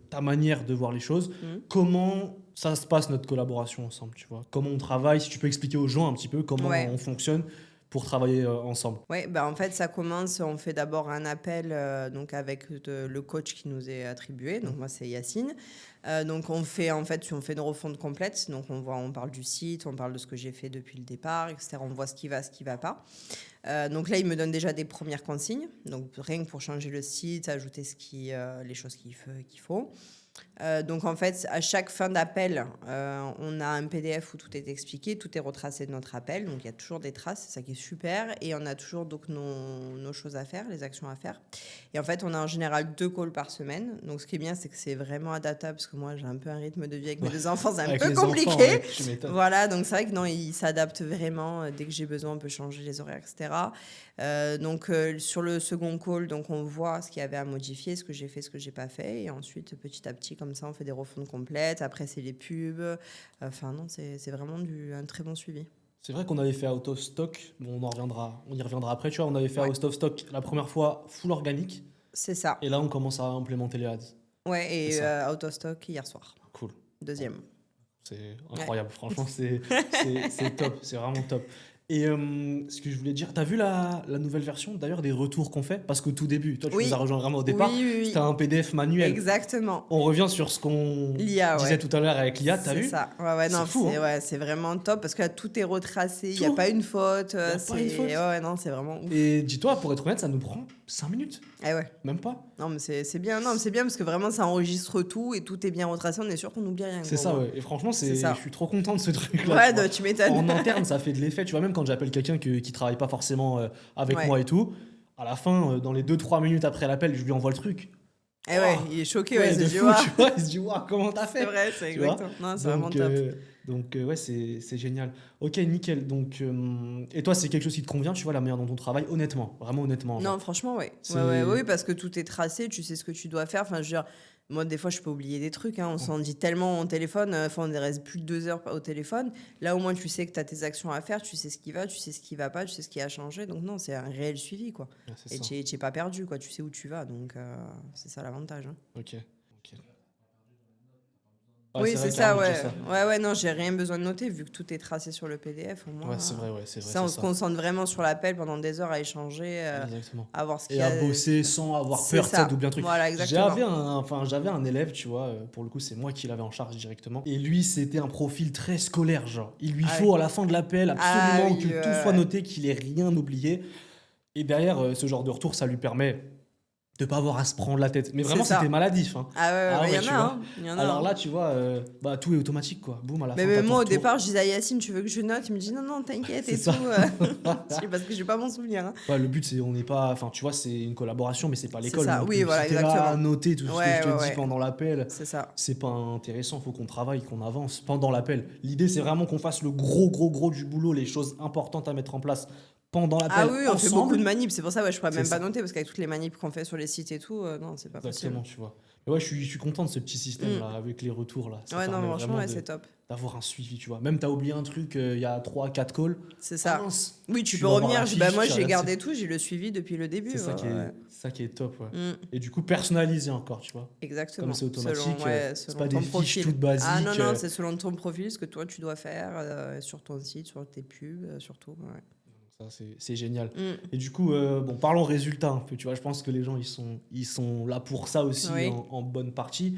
ta manière de voir les choses, comment ça se passe notre collaboration ensemble, tu vois? Comment on travaille? Si tu peux expliquer aux gens un petit peu comment
Ouais.
on fonctionne pour travailler ensemble.
Ouais, en fait, ça commence, on fait d'abord un appel donc avec le coach qui nous est attribué, donc moi c'est Yacine. Donc on fait une refonte complète, donc on parle du site, on parle de ce que j'ai fait depuis le départ, etc. On voit ce qui va pas. Donc là, il me donne déjà des premières consignes, donc rien que pour changer le site, ajouter les choses qu'il faut. Donc en fait, à chaque fin d'appel, on a un PDF où tout est expliqué, tout est retracé de notre appel. Donc il y a toujours des traces, c'est ça qui est super. Et on a toujours donc nos choses à faire, les actions à faire. Et en fait, on a en général 2 calls par semaine. Donc ce qui est bien, c'est que c'est vraiment adaptable parce que moi, j'ai un peu un rythme de vie avec mes 2 enfants, c'est un
Avec
peu
les
compliqué.
enfants, ouais, tu m'étonnes.
Voilà, donc c'est vrai que non, il s'adapte vraiment. Dès que j'ai besoin, on peut changer les horaires, etc. Donc, sur le second call, donc on voit ce qu'il y avait à modifier, ce que j'ai fait, ce que j'ai pas fait. Et ensuite, petit à petit, comme ça, on fait des refontes complètes. Après, c'est les pubs. Enfin, non, c'est vraiment un très bon suivi.
C'est vrai qu'on avait fait out of stock, bon, on y reviendra après, tu vois, on avait fait
Ouais.
out of stock la première fois full organique,
C'est ça.
et là on commence à implémenter les ads.
Ouais,
C'est
et
ça.
out of stock hier soir.
Cool.
Deuxième.
C'est incroyable, franchement, c'est top, c'est vraiment top. Et ce que je voulais dire, t'as vu la nouvelle version d'ailleurs des retours qu'on fait? Parce qu'au tout début, toi tu
Oui.
nous as rejoint vraiment au départ,
Oui, oui, oui.
c'était un PDF manuel.
Exactement.
On revient sur ce qu'on
L'IA,
disait
ouais.
tout à l'heure avec l'IA, t'as
C'est
vu?
ça. Ouais,
C'est
non,
fou,
c'est
hein.
ouais, c'est vraiment top parce que là, tout est retracé. Il n'y a
Tout.
pas une faute.
Y a pas une faute.
Ouais, non, c'est vraiment ouf.
Et dis-toi, pour être honnête, ça nous prend 5 minutes,
Eh ouais.
même pas.
Non, mais c'est bien. Non, mais c'est bien parce que vraiment, ça enregistre tout et tout est bien retracé. On est sûr qu'on n'oublie rien.
C'est
gros,
ça,
ouais.
ouais. Et franchement,
C'est ça.
je suis trop content de ce truc-là.
Ouais,
tu vois.
tu m'étonnes.
En interne, ça fait de l'effet. Tu vois, même quand j'appelle quelqu'un qui travaille pas forcément avec
Ouais.
moi et tout, à la fin, dans les 2-3 minutes après l'appel, je lui envoie le truc.
Eh ouais,
Oh.
il est choqué.
Ouais,
Ouais,
de
il se dit,
fou,
Ouah.
tu vois. Il se dit, waouh, comment t'as fait?
C'est vrai, c'est
Tu vois.
exactement. Non, c'est vraiment top.
Donc ouais, c'est génial. Ok, nickel. Donc, et toi, c'est quelque chose qui te convient, tu vois, la manière dont on travaille, honnêtement, vraiment honnêtement.
Non,
genre.
franchement, ouais.
C'est-
Oui, parce que tout est tracé, tu sais ce que tu dois faire. Enfin, je veux dire, moi, des fois, je peux oublier des trucs. Hein. On s'en dit tellement au téléphone. Enfin, on ne reste plus de 2 heures au téléphone. Là, au moins, tu sais que tu as tes actions à faire, tu sais ce qui va, tu sais ce qui va pas, tu sais ce qui a changé. Donc, non, c'est un réel suivi, quoi.
Ouais, c'est
Et
ça.
tu n'es pas perdu, quoi. Tu sais où tu vas. Donc, c'est ça l'avantage. Hein.
Ok. Ok. Ouais,
Oui,
c'est
c'est
vrai,
ça,
carrément, je
ouais.
dis
Ouais, non, j'ai rien besoin de noter vu que tout est tracé sur le PDF. Au moins,
Ouais, c'est vrai, ouais, c'est vrai.
ça, on
c'est
se
ça.
concentre vraiment sur l'appel pendant des heures à échanger,
Exactement.
à voir ce qu'il
Et
y a.
à bosser sans avoir
C'est
peur, tu sais,
ça.
d'oublier un truc.
Voilà, exactement.
J'avais un élève, tu vois, pour le coup, c'est moi qui l'avais en charge directement. Et lui, c'était un profil très scolaire, genre. Il lui
Ah
faut à la fin de l'appel
Ah
absolument
oui,
que tout soit noté, qu'il ait rien oublié. Et derrière, ce genre de retour, ça lui permet de pas avoir à se prendre la tête. Mais vraiment,
C'est ça.
c'était maladif. Hein.
Ah ouais,
Ah
bah, il
ouais,
y
tu
en a,
vois.
hein. Il y en a,
Alors
hein.
là, tu vois, bah, tout est automatique, quoi. Boum, à la
Mais
fin,
même
t'as
moi,
ton
au
retour.
départ, je disais à Yacine, tu veux que je note? Il me dit non, non, t'inquiète
C'est
et
ça.
tout. Je dis, parce que j'ai pas mon souvenir. Hein.
Ouais, le but, c'est, on n'est pas. Enfin, tu vois, c'est une collaboration, mais c'est pas
C'est
l'école.
ça,
non
oui,
plus.
voilà,
Si t'es là à
exactement.
noter tout ce que
Ouais,
je te
ouais,
dis
ouais.
pendant l'appel,
C'est ça.
c'est pas intéressant. Faut qu'on travaille, qu'on avance pendant l'appel. L'idée, c'est vraiment qu'on fasse le gros du boulot, les choses importantes à mettre en place pendant l'appel.
Ah oui, on fait
ensemble.
beaucoup de manips. C'est pour ça, ouais, je pourrais même
C'est
pas
ça.
noter parce qu'avec toutes les manips qu'on fait sur les sites et tout, non, c'est pas
Exactement,
possible.
tu vois. Mais ouais, je suis content de ce petit système là, avec les retours là. Ça
Ouais, non,
permet
franchement,
vraiment
ouais, c'est top.
d'avoir un suivi, tu vois. Même t'as oublié un truc, il y a 3-4 calls.
C'est
Ah
ça.
mince.
Oui, tu peux
vas voir
revenir.
la
Je dis, bah,
fiche,
moi,
tu
j'ai
regardes
gardé tout, j'ai le suivi depuis le début.
C'est ça,
ouais.
ça qui est top, ouais.
Mm,
Et du coup, personnalisé encore, tu vois.
exactement.
Comme c'est automatique, c'est
Selon
pas des
ton
fiches
profil.
toutes basiques.
Ah non, non, c'est selon ton profil, ce que toi, tu dois faire sur ton site, sur tes pubs, surtout. Ouais.
Ça, c'est génial.
Mm.
Et du coup, bon, parlons résultats un peu, tu vois. Je pense que les gens, ils sont là pour ça aussi,
Oui.
en bonne partie.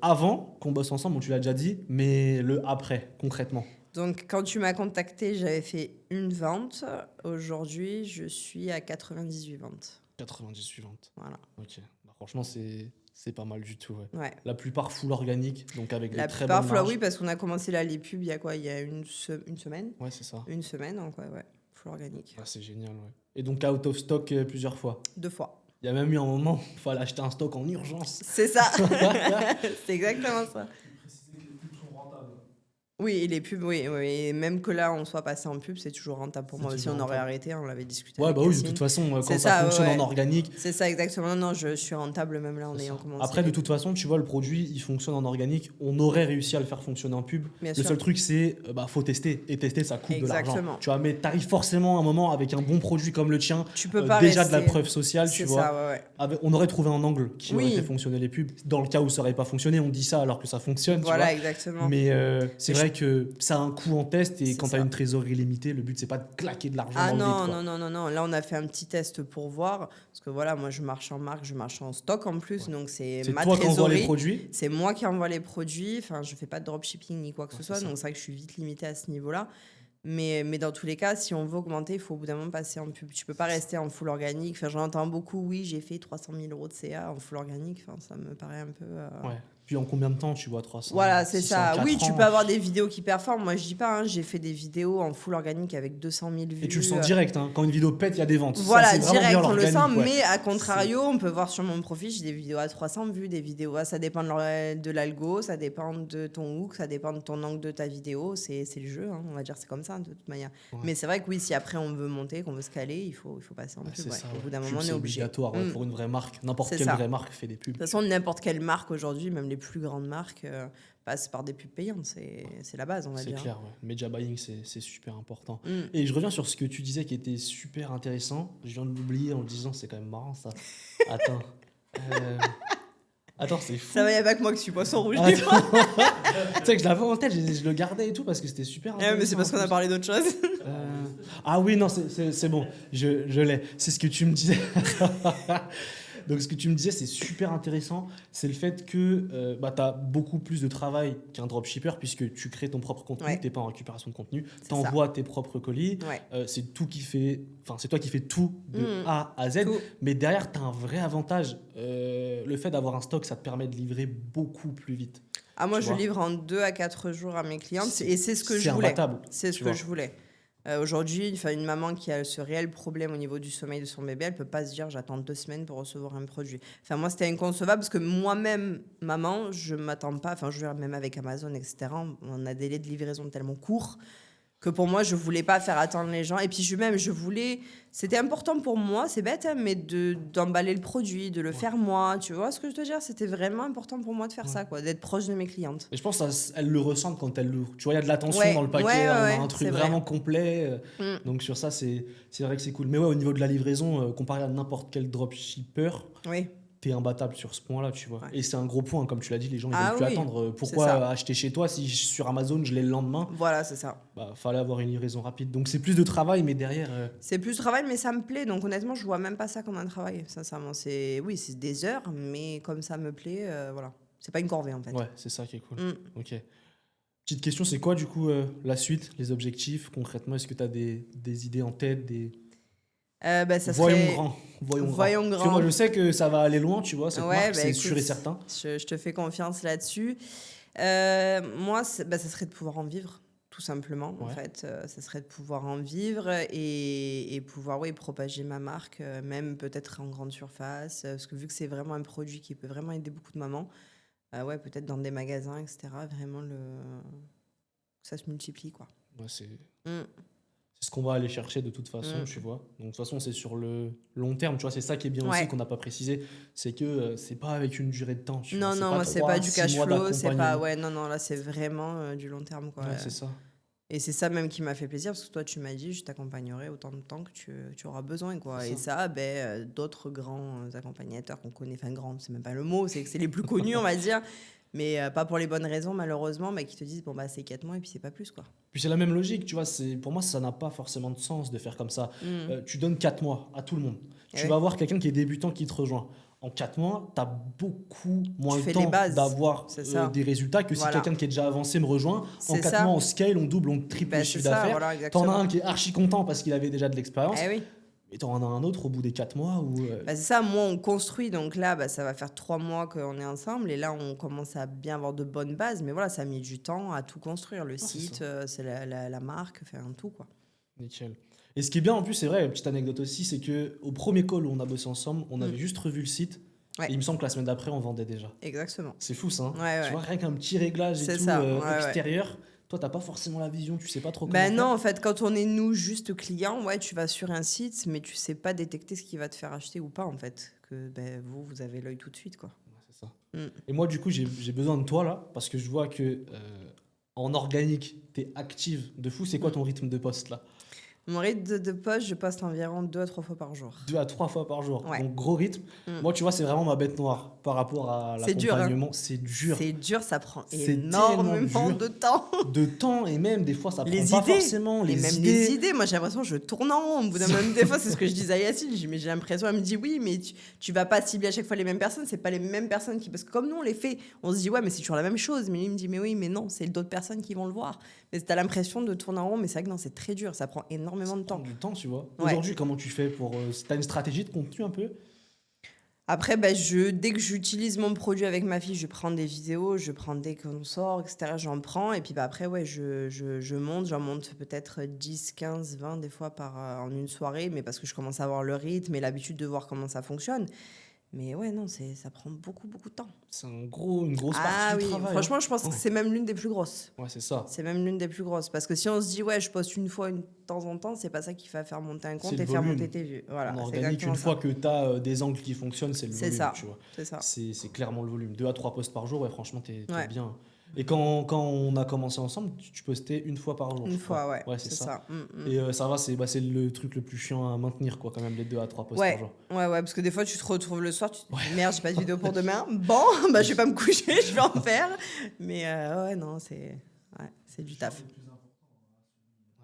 Avant qu'on bosse ensemble, bon, tu l'as déjà dit, mais le après, concrètement.
Donc, quand tu m'as contacté, j'avais fait une vente. Aujourd'hui, je suis à 98 ventes.
90 suivantes.
Voilà.
Ok. Bah, franchement, c'est pas mal du tout, ouais.
Ouais.
La plupart full organique, donc avec
La
des très
plupart,
bonnes marges.
oui, parce qu'on a commencé là les pubs il y a quoi? Il y a une semaine?
Ouais, c'est ça.
Une semaine, donc ouais, full organique.
Ah, c'est génial, ouais. Et donc, out of stock plusieurs fois.
2 fois.
Il y a même eu un moment, il fallait acheter un stock en urgence.
C'est ça. C'est exactement ça. Oui, et les pubs, oui. Et même que là, on soit passé en pub, c'est toujours rentable pour
C'est
moi aussi.
toujours
On aurait
rentable.
arrêté, on l'avait discuté.
Ouais,
avec
bah oui, de
Yacine.
toute façon, quand
C'est
ça
ça,
fonctionne
ouais.
en organique.
C'est ça, exactement. Non, je suis rentable même là en
c'est
ayant
ça.
commencé.
Après, de
les
toute façon, tu vois, le produit, il fonctionne en organique. On aurait réussi à le faire fonctionner en pub.
Bien
Le
sûr.
seul truc, c'est faut tester. Et tester, ça coûte de l'argent.
Exactement.
Tu vois, mais t'arrives forcément à un moment avec un bon produit comme le tien.
Tu peux pas
déjà de la
rester.
preuve sociale, tu
C'est
vois.
ça, ouais.
On aurait trouvé un angle qui aurait
Oui.
fait fonctionner les pubs. Dans le cas où ça n'aurait pas fonctionné, on dit ça alors que ça fonctionne.
Voilà,
tu vois.
exactement.
Mais c'est
Mais
vrai que ça a un coût en test et
C'est
quand tu as
ça.
une trésorerie limitée, le but c'est pas de claquer de l'argent
Ah
dans le vide.
non,
Quoi.
non. Là, on a fait un petit test pour voir. Parce que voilà, moi, je marche en marque, je marche en stock en plus. Donc, c'est
C'est
ma
toi qui envoies les
trésorerie.
produits.
C'est moi qui envoie les produits. Enfin, je fais pas de dropshipping ni quoi que ce
Ouais,
soit.
c'est ça.
Donc, c'est vrai que je suis vite limitée à ce niveau-là. Mais dans tous les cas, si on veut augmenter, il faut au bout d'un moment passer en pub. Tu peux pas rester en full organique. Enfin, j'entends beaucoup, oui, j'ai fait 300 000 euros de CA en full organique. Enfin, ça me paraît un peu.
Ouais. Puis en combien de temps, tu vois, 300,
Voilà, c'est
600,
ça.
4
Oui, tu
ans,
peux avoir des vidéos qui performent. Moi, je dis pas, hein, j'ai fait des vidéos en full organique avec 200 000 vues.
Et tu le sens direct, hein. Quand une vidéo pète, il y a des ventes. Ça,
Voilà,
c'est vraiment
direct,
bien
on le
l'organique,
sent.
ouais.
Mais à contrario, on peut voir sur mon profil, j'ai des vidéos à 300 vues, des vidéos ça dépend de l'algo, ça dépend de ton hook, ça dépend de ton angle de ta vidéo. C'est le jeu, hein, on va dire, c'est comme ça, de toute manière.
Ouais.
Mais c'est vrai que oui, si après on veut monter, qu'on veut scaler, il faut passer en pub.
C'est
Ouais.
ça,
Au
ouais.
bout d'un
Pub,
moment, on
c'est
est obligé.
obligatoire ouais, pour une vraie marque. N'importe
C'est
quelle
ça.
vraie marque fait des pubs.
De toute façon, n'importe quelle marque aujourd'hui, même les plus grandes marques, passent par des pubs payantes. C'est la base, on va
C'est
dire.
clair, ouais. Le media buying, c'est super important.
Mm.
Et je reviens sur ce que tu disais qui était super intéressant. Je viens de l'oublier en le disant, c'est quand même marrant ça. Attends. Attends, c'est fou.
Ça va, il n'y a pas que moi qui suis poisson rouge.
Attends. Tu sais que je l'avais en tête, je le gardais et tout parce que c'était super intéressant.
Mais c'est parce qu'on a parlé d'autre chose.
Ah oui, non, c'est bon, je l'ai. C'est ce que tu me disais. Donc, ce que tu me disais, c'est super intéressant. C'est le fait que tu as beaucoup plus de travail qu'un dropshipper puisque tu crées ton propre contenu,
Ouais.
tu n'es pas en récupération de contenu,
C'est
tu envoies tes propres colis.
Ouais.
C'est toi qui fais tout de A à Z.
Tout.
Mais derrière, tu as un vrai avantage. Le fait d'avoir un stock, ça te permet de livrer beaucoup plus vite.
Ah, moi,
Tu
je
vois.
livre en 2 à 4 jours à mes clientes
C'est-
et c'est ce que
c'est
je voulais.
imbattable,
C'est ce
tu
que
vois.
je voulais. Aujourd'hui, une maman qui a ce réel problème au niveau du sommeil de son bébé, elle peut pas se dire j'attends 2 semaines pour recevoir un produit. Enfin, moi, c'était inconcevable parce que moi-même, maman, je m'attends pas. Enfin, je veux dire, même avec Amazon, etc., on a des délais de livraison tellement courts que pour moi, je voulais pas faire attendre les gens. Et puis, je voulais. C'était important pour moi, c'est bête, hein, mais d'emballer le produit, de le faire moi. Tu vois ce que je veux dire? C'était vraiment important pour moi de faire ça, quoi, d'être proche de mes clientes.
Et je pense qu'elles le ressentent quand elles l'ouvrent. Tu vois, il y a de l'attention
Ouais,
dans le paquet,
ouais,
on a
ouais,
un truc
c'est vrai.
vraiment complet.
Mm.
Donc sur ça, c'est vrai que c'est cool. Mais ouais, au niveau de la livraison, comparé à n'importe quel dropshipper,
Oui.
t'es imbattable sur ce point-là, tu vois.
Ouais.
Et c'est un gros point, comme tu l'as dit, les gens ils
Ah
veulent plus
oui,
attendre.
c'est
Pourquoi
ça.
acheter chez toi si sur Amazon je l'ai le lendemain?
Voilà, c'est ça.
Bah, fallait avoir une livraison rapide. Donc c'est plus de travail, mais derrière,
C'est plus de travail, mais ça me plaît. Donc honnêtement, je vois même pas ça comme un travail. Sincèrement, oui, c'est des heures, mais comme ça me plaît, voilà. C'est pas une corvée en fait.
ouais, c'est ça qui est cool.
Mm.
Ok. Petite question, c'est quoi du coup la suite, les objectifs concrètement? Est-ce que tu as des idées en tête,
Ça
Voyons
serait...
grand. Voyons
Voyons
grand. Parce que
grand.
moi, je sais que ça va aller loin, tu vois, cette
Ouais,
marque,
bah,
c'est
écoute,
sûr et certain.
Je te fais confiance là-dessus. Moi, ça serait de pouvoir en vivre, tout simplement. En
Ouais.
fait, ça serait de pouvoir en vivre et pouvoir propager ma marque, même peut-être en grande surface. Parce que vu que c'est vraiment un produit qui peut vraiment aider beaucoup de mamans, peut-être dans des magasins, etc. Vraiment, ça se multiplie, quoi.
Ouais, c'est
Mm.
ce qu'on va aller chercher de toute façon,
Mm.
tu vois. Donc, de toute façon, c'est sur le long terme, tu vois. C'est ça qui est bien
Ouais.
aussi qu'on n'a pas précisé. C'est que c'est pas avec une durée de temps. Tu vois.
Non,
C'est
non,
pas
moi, c'est
3,
pas du
6
cash
mois
flow, c'est pas...
d'accompagnement.
Ouais, non, là, c'est vraiment du long terme, quoi.
Ouais, c'est ça.
Et c'est ça même qui m'a fait plaisir, parce que toi, tu m'as dit, je t'accompagnerai autant de temps que tu auras besoin, quoi.
C'est
Et ça, d'autres grands accompagnateurs qu'on connaît, enfin grands, c'est même pas le mot, c'est que c'est les plus connus, on va dire, mais pas pour les bonnes raisons, malheureusement, qui te disent, c'est 4 mois et puis c'est pas plus, quoi.
Puis c'est la même logique, tu vois. Pour moi, ça n'a pas forcément de sens de faire comme ça. Tu donnes 4 mois à tout le monde.
Eh
Tu
oui.
vas avoir quelqu'un qui est débutant qui te rejoint. En 4 mois, tu as beaucoup moins
Tu
le
fais
temps
les bases,
d'avoir
c'est ça.
des résultats que
Voilà.
si quelqu'un qui est déjà avancé me rejoint. En
C'est
4
ça.
mois, on scale, on double, on triple le
C'est
chiffre
ça,
d'affaires.
voilà,
T'en as
exactement.
un qui est archi content parce qu'il avait déjà de l'expérience.
Eh oui.
Et t'en as un autre au bout des 4 mois où.
C'est ça, moi on construit, donc là ça va faire 3 mois qu'on est ensemble et là on commence à bien avoir de bonnes bases, mais voilà, ça a mis du temps à tout construire, le
c'est
site, c'est la marque, enfin tout, quoi.
Nickel. Et ce qui est bien en plus, c'est vrai, petite anecdote aussi, c'est que au premier call où on a bossé ensemble, on avait juste revu le site.
Ouais.
Et il me semble que la semaine d'après, on vendait déjà.
Exactement.
C'est fou ça. Hein.
Ouais,
Tu
ouais.
vois, rien qu'un petit réglage et
C'est
tout
ça, ouais.
extérieur. Toi, t'as pas forcément la vision, tu sais pas trop comment
Ben non,
faire.
en fait, quand on est nous juste clients, tu vas sur un site, mais tu sais pas détecter ce qui va te faire acheter ou pas, en fait. Que vous avez l'œil tout de suite, quoi.
Ouais, c'est ça.
Mm.
Et moi, du coup, j'ai besoin de toi là, parce que je vois que en organique, t'es active de fou. C'est quoi ton rythme de poste là?
Mon rythme de poste, je poste environ 2 à 3 fois par jour.
2 à 3 fois par jour.
Ouais.
Donc gros rythme.
Mm.
Moi, tu vois, c'est vraiment ma bête noire par rapport à
C'est dur, hein.
l'accompagnement. C'est dur.
C'est dur, ça prend
C'est
énormément
tellement dur.
de temps.
De temps et même des fois, ça prend
Les
pas
idées.
forcément
Et
les
même
idées.
les idées, moi j'ai l'impression que je tourne en rond. Au bout d'un moment, des fois, c'est ce que je disais à Yacine. Je dis, mais j'ai l'impression, elle me dit oui, mais tu vas pas cibler à chaque fois les mêmes personnes. C'est pas les mêmes personnes qui. Parce que comme nous, on les fait, on se dit, ouais, mais c'est toujours la même chose. Mais lui, il me dit, mais oui, mais non, c'est d'autres personnes qui vont le voir. Mais t'as l'impression de tourner en rond, mais c'est vrai que non, c'est très dur. Ça prend énormément de
Ça prend
temps.
du temps, tu vois.
Ouais.
Aujourd'hui, comment tu fais pour. T'as une stratégie de contenu un peu?
Après, dès que j'utilise mon produit avec ma fille, je prends des vidéos, je prends dès qu'on sort, etc. J'en prends. Et puis après, ouais, j'en monte peut-être 10, 15, 20 des fois en une soirée, mais parce que je commence à avoir le rythme et l'habitude de voir comment ça fonctionne. Mais ouais, non, ça prend beaucoup, beaucoup de temps.
C'est une grosse
Ah
partie du
oui,
travail.
franchement, je pense
hein.
que c'est même l'une des plus grosses.
Ouais, c'est ça.
C'est même l'une des plus grosses. Parce que si on se dit, ouais, je poste une fois, de temps en temps, c'est pas ça qui va faire monter un
C'est
compte
le
et faire
volume.
monter tes vues. Voilà,
En
c'est
organique,
exactement
une
ça.
fois que tu as des angles qui fonctionnent, c'est le
C'est
volume,
ça,
tu vois.
c'est ça.
C'est clairement le volume. 2 à 3 posts par jour, ouais, franchement, t'es
Ouais.
bien. Et quand on a commencé ensemble, tu postais une fois par jour,
Une
je crois.
fois, ouais.
Ouais, c'est
C'est
ça.
ça.
Et ça va, c'est le truc le plus chiant à maintenir, quoi, quand même, les 2 à 3 posts par
Ouais,
jour.
ouais, parce que des fois, tu te retrouves le soir, tu te dis, merde, j'ai pas de vidéo pour demain. Bon, je vais pas me coucher, je vais en faire. Mais ouais, non, c'est du taf.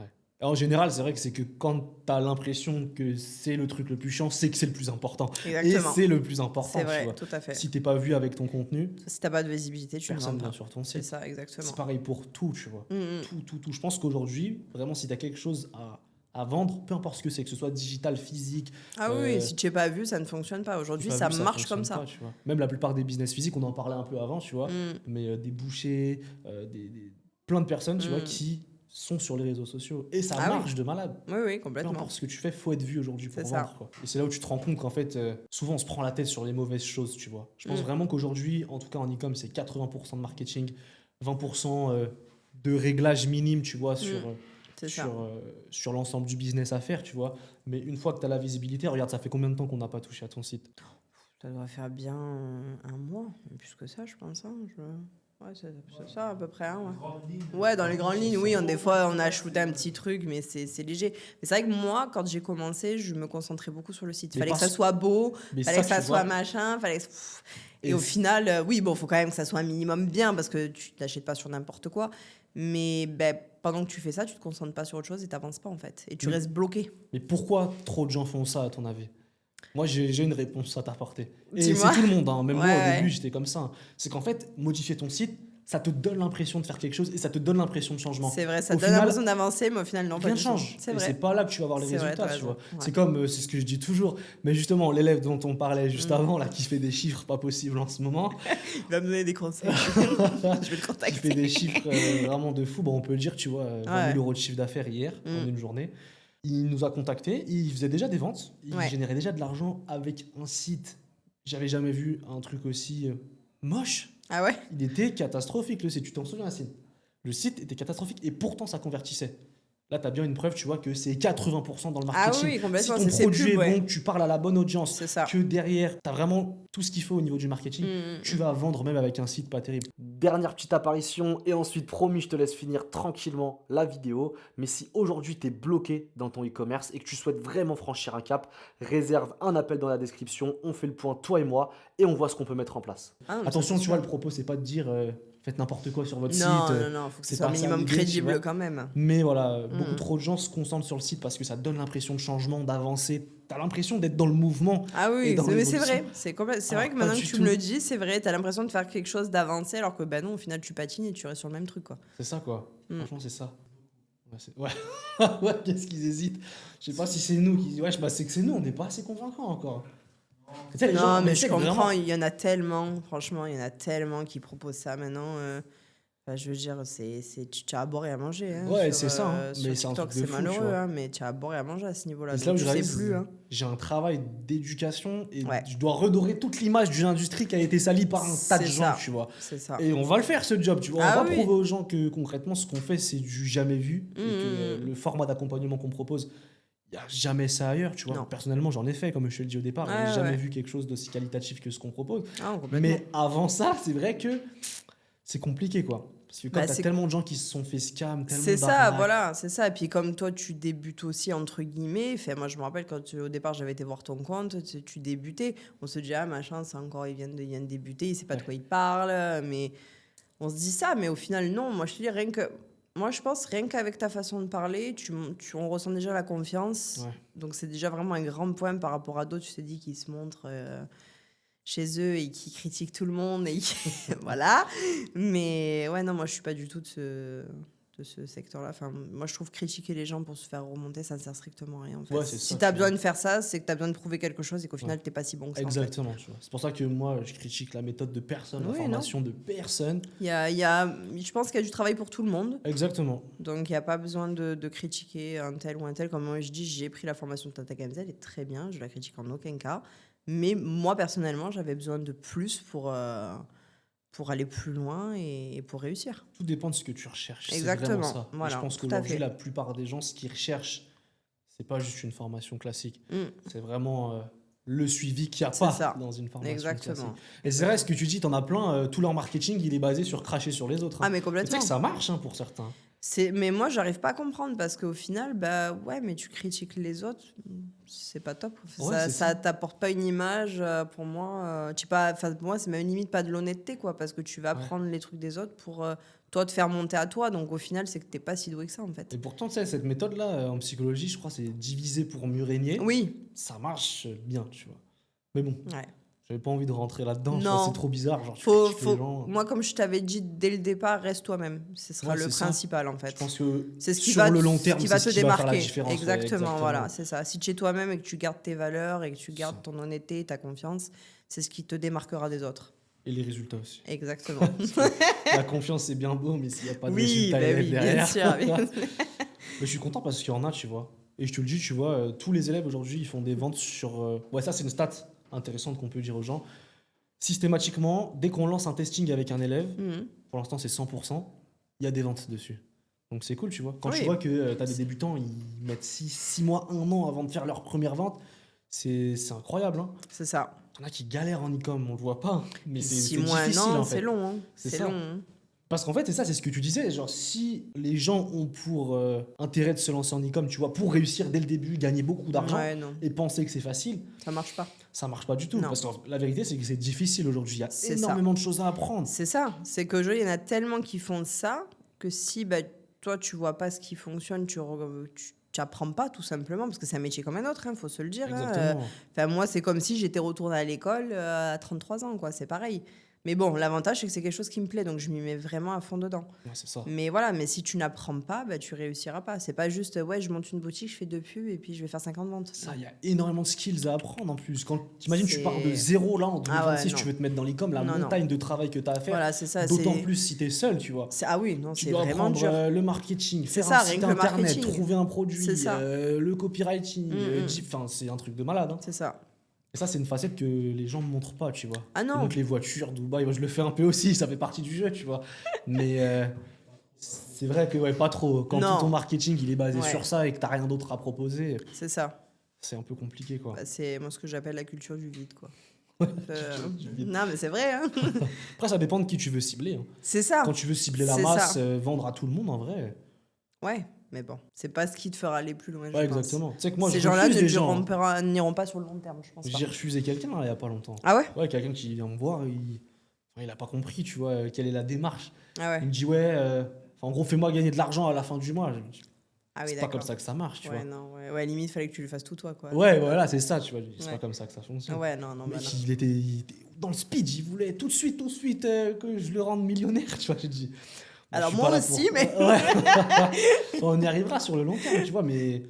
Ouais. En général, c'est vrai que c'est que quand tu as l'impression que c'est le truc le plus chiant, c'est que c'est le plus important.
Exactement.
Et c'est le plus important,
C'est
tu
vrai,
vois.
tout à fait.
Si t'es pas vu avec ton contenu,
Si t'as pas de visibilité, tu ne
personne
vends
vient
pas.
sur ton
C'est
site.
ça, exactement.
C'est pareil pour tout, tu vois.
Mm,
Tout. Je pense qu'aujourd'hui, vraiment, si tu as quelque chose à vendre, peu importe ce que ce soit digital, physique,
Ah oui, si tu n'es pas vu, ça ne fonctionne pas.
t'es
Aujourd'hui,
pas
ça
vu,
marche
fonctionne
comme ça.
pas, tu vois. Même la plupart des business physiques, on en parlait un peu avant, tu vois.
Mm,
Mais des bouchers, plein de personnes, tu vois,
Mm.
qui sont sur les réseaux sociaux. Et ça
Ah oui.
marche de malade.
Oui,
Peu
complètement.
importe ce que tu fais, faut être vu aujourd'hui pour
C'est ça.
vendre, quoi. Et c'est là où tu te rends compte qu'en fait, souvent on se prend la tête sur les mauvaises choses, tu vois. Je pense
Mm.
vraiment qu'aujourd'hui, en tout cas en e-com, c'est 80% de marketing, 20% de réglage minime, tu vois,
C'est ça.
sur l'ensemble du business à faire, tu vois. Mais une fois que tu as la visibilité, regarde, ça fait combien de temps qu'on n'a pas touché à ton site?
Ça doit faire bien un mois, plus que ça, je pense. Hein. Ouais, c'est ça à peu près. Hein, ouais. Ouais, dans les grandes lignes, oui. Des fois, on a shooté un petit truc, mais c'est léger. Mais c'est vrai que moi, quand j'ai commencé, je me concentrais beaucoup sur le site. Il
Mais
fallait que
parce-
ça soit beau,
Mais
fallait que ça
tu
soit
vois,
machin, Et
Et
au
c-
final, oui, bon, faut quand même que ça soit un minimum bien parce que tu t'achètes pas sur n'importe quoi. Mais pendant que tu fais ça, tu te concentres pas sur autre chose et t'avances pas en fait. Et tu
Mais-
restes bloqué.
mais pourquoi trop de gens font ça, à ton avis? Moi, j'ai une réponse à t'apporter. Et
Dis-moi.
c'est tout le monde, hein. Même moi, au
Ouais.
début, j'étais comme ça. C'est qu'en fait, modifier ton site, ça te donne l'impression de faire quelque chose et ça te donne l'impression de changement.
C'est vrai, ça
Au
te donne
final,
l'impression d'avancer, mais au final, non, pas
rien
du tout.
change.
C'est
Et
vrai.
c'est pas là que tu vas voir les
C'est vrai,
résultats,
t'as
tu vois.
raison. Ouais.
C'est comme, c'est ce que je dis toujours, mais justement, l'élève dont on parlait juste
Mm.
avant, là, qui fait des chiffres pas possibles en ce moment,
Il va me donner des conseils. Je vais le
qui fait
contacter.
des chiffres vraiment de fou, bon, on peut le dire, tu vois, 20 000 euros de chiffre d'affaires hier, en
Mm.
une journée. Il nous a contactés, il faisait déjà des ventes, il
Ouais.
générait déjà de l'argent avec un site. J'avais jamais vu un truc aussi moche.
Ah ouais?
Il était catastrophique, le site. Tu t'en souviens, Yacine? Le site était catastrophique et pourtant ça convertissait. Là, tu as bien une preuve, tu vois, que c'est 80% dans le
Ah
marketing.
oui, complètement.
Si ton
C'est
produit
pubs,
est
ouais.
bon, que tu parles à la bonne audience,
C'est ça.
que derrière, tu as vraiment tout ce qu'il faut au niveau du marketing, tu vas vendre même avec un site pas terrible.
Dernière petite apparition et ensuite promis je te laisse finir tranquillement la vidéo. Mais si aujourd'hui tu es bloqué dans ton e-commerce et que tu souhaites vraiment franchir un cap, réserve un appel dans la description, on fait le point toi et moi et on voit ce qu'on peut mettre en place.
Ah non, mais ça,
Attention,
c'est
tu vois,
sûr.
le propos, c'est pas de dire faites n'importe quoi sur votre
Non,
site.
non, faut que
c'est
ce soit
pas ça
minimum
l'idée, tu
crédible
vois.
quand même.
Mais voilà, beaucoup trop de gens se concentrent sur le site parce que ça donne l'impression de changement, d'avancer. T'as l'impression d'être dans le mouvement.
Ah
Et
oui,
dans
mais c'est
l'évolution.
vrai. C'est vrai
Alors,
que
pas
maintenant que
du
tu
tout.
me le dis, c'est vrai. T'as l'impression de faire quelque chose d'avancer alors que non, au final, tu patines et tu restes sur le même truc, quoi.
C'est ça, quoi.
Mm.
Franchement, c'est ça. Ouais, ouais, qu'est-ce qu'ils hésitent? Je sais pas si c'est nous qui. Ouais, c'est que c'est nous, on n'est pas assez convaincants encore. Tu sais, les gens,
Non, mais
tu
je
sais que
comprends.
vraiment-
Il y en a tellement. Franchement, il y en a tellement qui proposent ça maintenant. Je veux dire, tu as à boire et à manger. Hein,
Ouais,
sur,
c'est ça, hein.
sur
Mais c'est un
TikTok,
truc de
c'est
fou, tu
malheureux,
vois.
hein, mais tu as à boire et à manger à ce niveau-là.
Et c'est là où
Donc,
je
tu sais
réalise,
plus. Hein.
j'ai un travail d'éducation et
Ouais.
je dois redorer toute l'image d'une industrie qui a été salie par un tas de
C'est
gens,
ça.
tu vois.
C'est ça.
Et on va le faire ce job, tu vois.
Ah
On va
oui.
prouver aux gens que concrètement ce qu'on fait c'est du jamais vu et que
Mhm.
le format d'accompagnement qu'on propose, il n'y a jamais ça ailleurs, tu vois.
Non.
Personnellement, j'en ai fait, comme je te le dis au départ,
Ouais,
j'ai jamais
ouais.
vu quelque chose d'aussi qualitatif que ce qu'on propose.
Ah, complètement.
Mais avant ça, c'est vrai que c'est compliqué, quoi. Parce que quand
Bah,
t'as
c'est-
tellement de gens qui se sont fait scam, tellement
C'est ça,
d'arnaques.
voilà, c'est ça. Et puis comme toi, tu débutes aussi, entre guillemets. Fait, moi, je me rappelle quand au départ, j'avais été voir ton compte, tu débutais. On se dit, ah, machin, c'est encore, il vient de débuter, il sait pas de
Ouais.
quoi il parle. Mais on se dit ça, mais au final, non. Moi, je te dis, moi, je pense, rien qu'avec ta façon de parler, on ressent déjà la confiance.
Ouais.
Donc, c'est déjà vraiment un grand point par rapport à d'autres, tu t'es dit, qui se montrent chez eux et qui critiquent tout le monde. Voilà. Mais ouais, non, moi, je suis pas du tout de de ce secteur-là. Enfin, moi, je trouve critiquer les gens pour se faire remonter, ça ne sert strictement à rien. En fait.
Ouais, c'est
Si
ça,
tu as
tu
besoin
vois.
de faire ça, c'est que tu as besoin de prouver quelque chose et qu'au final,
Ouais.
tu n'es pas si bon que ça. En fait.
Exactement, tu vois. C'est pour ça que moi, je critique la méthode de personne, la
Oui, non.
formation de personne.
Je pense qu'il y a du travail pour tout le monde.
Exactement.
Donc, il n'y a pas besoin de critiquer un tel ou un tel. Comme moi, je dis, j'ai pris la formation de Tata Gamze, elle est très bien, je la critique en aucun cas. Mais moi, personnellement, j'avais besoin de plus pour aller plus loin et pour réussir.
Tout dépend de ce que tu recherches. C'est
Exactement,
vraiment ça. Et
voilà,
je pense
tout à
qu'aujourd'hui,
fait.
la plupart des gens, ce qu'ils recherchent, c'est pas juste une formation classique.
Mm,
C'est vraiment le suivi qu'il n'y a
C'est
pas
ça.
dans une formation
exactement.
classique. Et c'est vrai, ce que tu dis, t'en as plein, tout leur marketing, il est basé sur cracher sur les autres.
Ah,
Hein.
mais
Et tu sais
complètement.
que ça marche hein, pour certains.
Mais moi, j'arrive pas à comprendre parce qu'au final, bah ouais, mais tu critiques les autres, c'est pas top.
Ouais, c'est
Ça t'apporte pas une image pour moi. Tu sais pas, enfin, pour moi, c'est même limite pas de l'honnêteté, quoi, parce que tu vas
Ouais.
prendre les trucs des autres pour toi te faire monter à toi. Donc au final, c'est que t'es pas si doué que ça, en fait.
Et pourtant, tu sais, cette méthode-là, en psychologie, je crois, c'est diviser pour mieux régner.
Oui,
Ça marche bien, tu vois. Mais bon,
ouais.
j'avais pas envie de rentrer là-dedans. tu
Non.
vois, c'est trop bizarre. Genre, tu
Faut,
critiques les gens.
moi, comme je t'avais dit dès le départ, reste toi-même. Ce sera
Ouais,
le
c'est ça.
principal, en
Je
fait.
pense que
C'est ce qui
sur
va,
le long
ce
terme,
qui va
c'est
te
ce qui va faire la
démarquer.
différence. Ouais,
Exactement, voilà, c'est ça. Si tu es toi-même et que tu gardes tes valeurs et que tu gardes
Ça.
ton honnêteté, ta confiance, c'est ce qui te démarquera des autres.
Et les résultats aussi.
Exactement.
La confiance, c'est bien beau, mais s'il n'y a pas de
Oui,
résultats
bah oui,
derrière.
bien sûr. bien sûr.
Mais je suis content parce qu'il y en a, tu vois. Et je te le dis, tu vois, tous les élèves aujourd'hui, ils font des ventes sur. Ouais, ça, c'est une stat intéressante qu'on peut dire aux gens. Systématiquement, dès qu'on lance un testing avec un élève,
Mhm.
pour l'instant, c'est 100%, il y a des ventes dessus. Donc c'est cool, tu vois. Quand
Oui.
tu vois que tu as des débutants, ils mettent 6 mois, 1 an avant de faire leur première vente, c'est incroyable. Hein.
C'est ça.
Il y en a qui galèrent en e-com, on le voit pas. Mais c'est
6
difficile
mois, un an,
en fait.
c'est long. Hein.
C'est
C'est
ça.
long. Hein.
Parce qu'en fait, c'est ça, c'est ce que tu disais. Genre, si les gens ont pour intérêt de se lancer en e-com, tu vois, pour réussir dès le début, gagner beaucoup d'argent
Ouais, non,
et penser que c'est facile,
ça marche pas.
ça marche pas du tout.
Non.
Parce que la vérité, c'est que c'est difficile aujourd'hui. Il y a
C'est
énormément de choses à apprendre.
C'est ça. C'est qu'aujourd'hui, il y en a tellement qui font ça que si bah, toi, tu vois pas ce qui fonctionne, tu apprends pas tout simplement parce que c'est un métier comme un autre, faut se le dire. Hein.
Exactement.
Enfin, moi, c'est comme si j'étais retournée à l'école à 33 ans, quoi. C'est pareil. Mais bon, l'avantage, c'est que c'est quelque chose qui me plaît, donc je m'y mets vraiment à fond dedans.
Ouais, c'est ça.
Mais voilà, mais si tu n'apprends pas, bah, tu réussiras pas. C'est pas juste, ouais, je monte une boutique, je fais 2 pubs et puis je vais faire 50 ventes.
Ça, il y a énormément de skills à apprendre en plus. Quand t'imagines, tu
C'est-
pars de zéro là en
Ah ouais,
2026,
non.
tu veux te mettre dans l'e-com, la
Non, non.
montagne de travail que tu as à faire.
Voilà, c'est ça.
D'autant
c'est-
plus si tu es seul, tu vois.
Ah oui, non,
Tu
c'est
dois
vraiment
apprendre
dur.
le marketing, faire
ça,
un
rien
site
que le
internet,
marketing.
trouver un produit,
C'est ça.
le copywriting,
Mm.
enfin, c'est un truc de malade. Hein.
C'est ça.
Et ça, c'est une facette que les gens ne montrent pas, tu vois.
Ah
Ils
non,
montrent les voitures, Dubaï, moi je le fais un peu aussi, ça fait partie du jeu, tu vois. Mais c'est vrai que ouais, pas trop. Quand
Non.
tout ton marketing il est basé
Ouais.
sur ça et que t'as rien d'autre à proposer,
c'est ça.
c'est un peu compliqué, quoi.
Bah, c'est moi ce que j'appelle la culture du vide, quoi.
culture du vide.
Non, mais c'est vrai. Hein.
Après, ça dépend de qui tu veux cibler. Hein.
C'est ça.
Quand tu veux cibler la
C'est
masse,
ça.
vendre à tout le monde, en vrai.
Ouais, mais bon, c'est pas ce qui te fera aller plus loin. je
Ouais,
pense.
exactement. Tu sais que moi,
Ces
je
gens-là
refuse
ne
des gens.
n'iront pas sur le long terme, je pense pas.
J'ai refusé quelqu'un là, il y a pas longtemps.
Ah ouais.
Ouais, quelqu'un qui vient me voir, il a pas compris, tu vois, quelle est la démarche.
Ah ouais.
Il me dit, ouais, en gros, fais-moi gagner de l'argent à la fin du mois. Je dis,
Ah oui,
c'est pas
d'accord.
comme ça que ça marche, tu
Ouais,
vois.
non, ouais, limite fallait que tu le fasses tout toi, quoi.
Ouais, voilà, c'est ça, tu vois. C'est
Ouais.
pas comme ça que ça fonctionne.
Ouais, non, non,
Le
bah
mec,
non.
il était dans le speed, il voulait tout de suite que je le rende millionnaire, tu vois. J'ai dit. bon,
Alors
je suis
moi
pas là
aussi,
pour-
mais-
Ouais. On y arrivera sur le long terme, tu vois, mais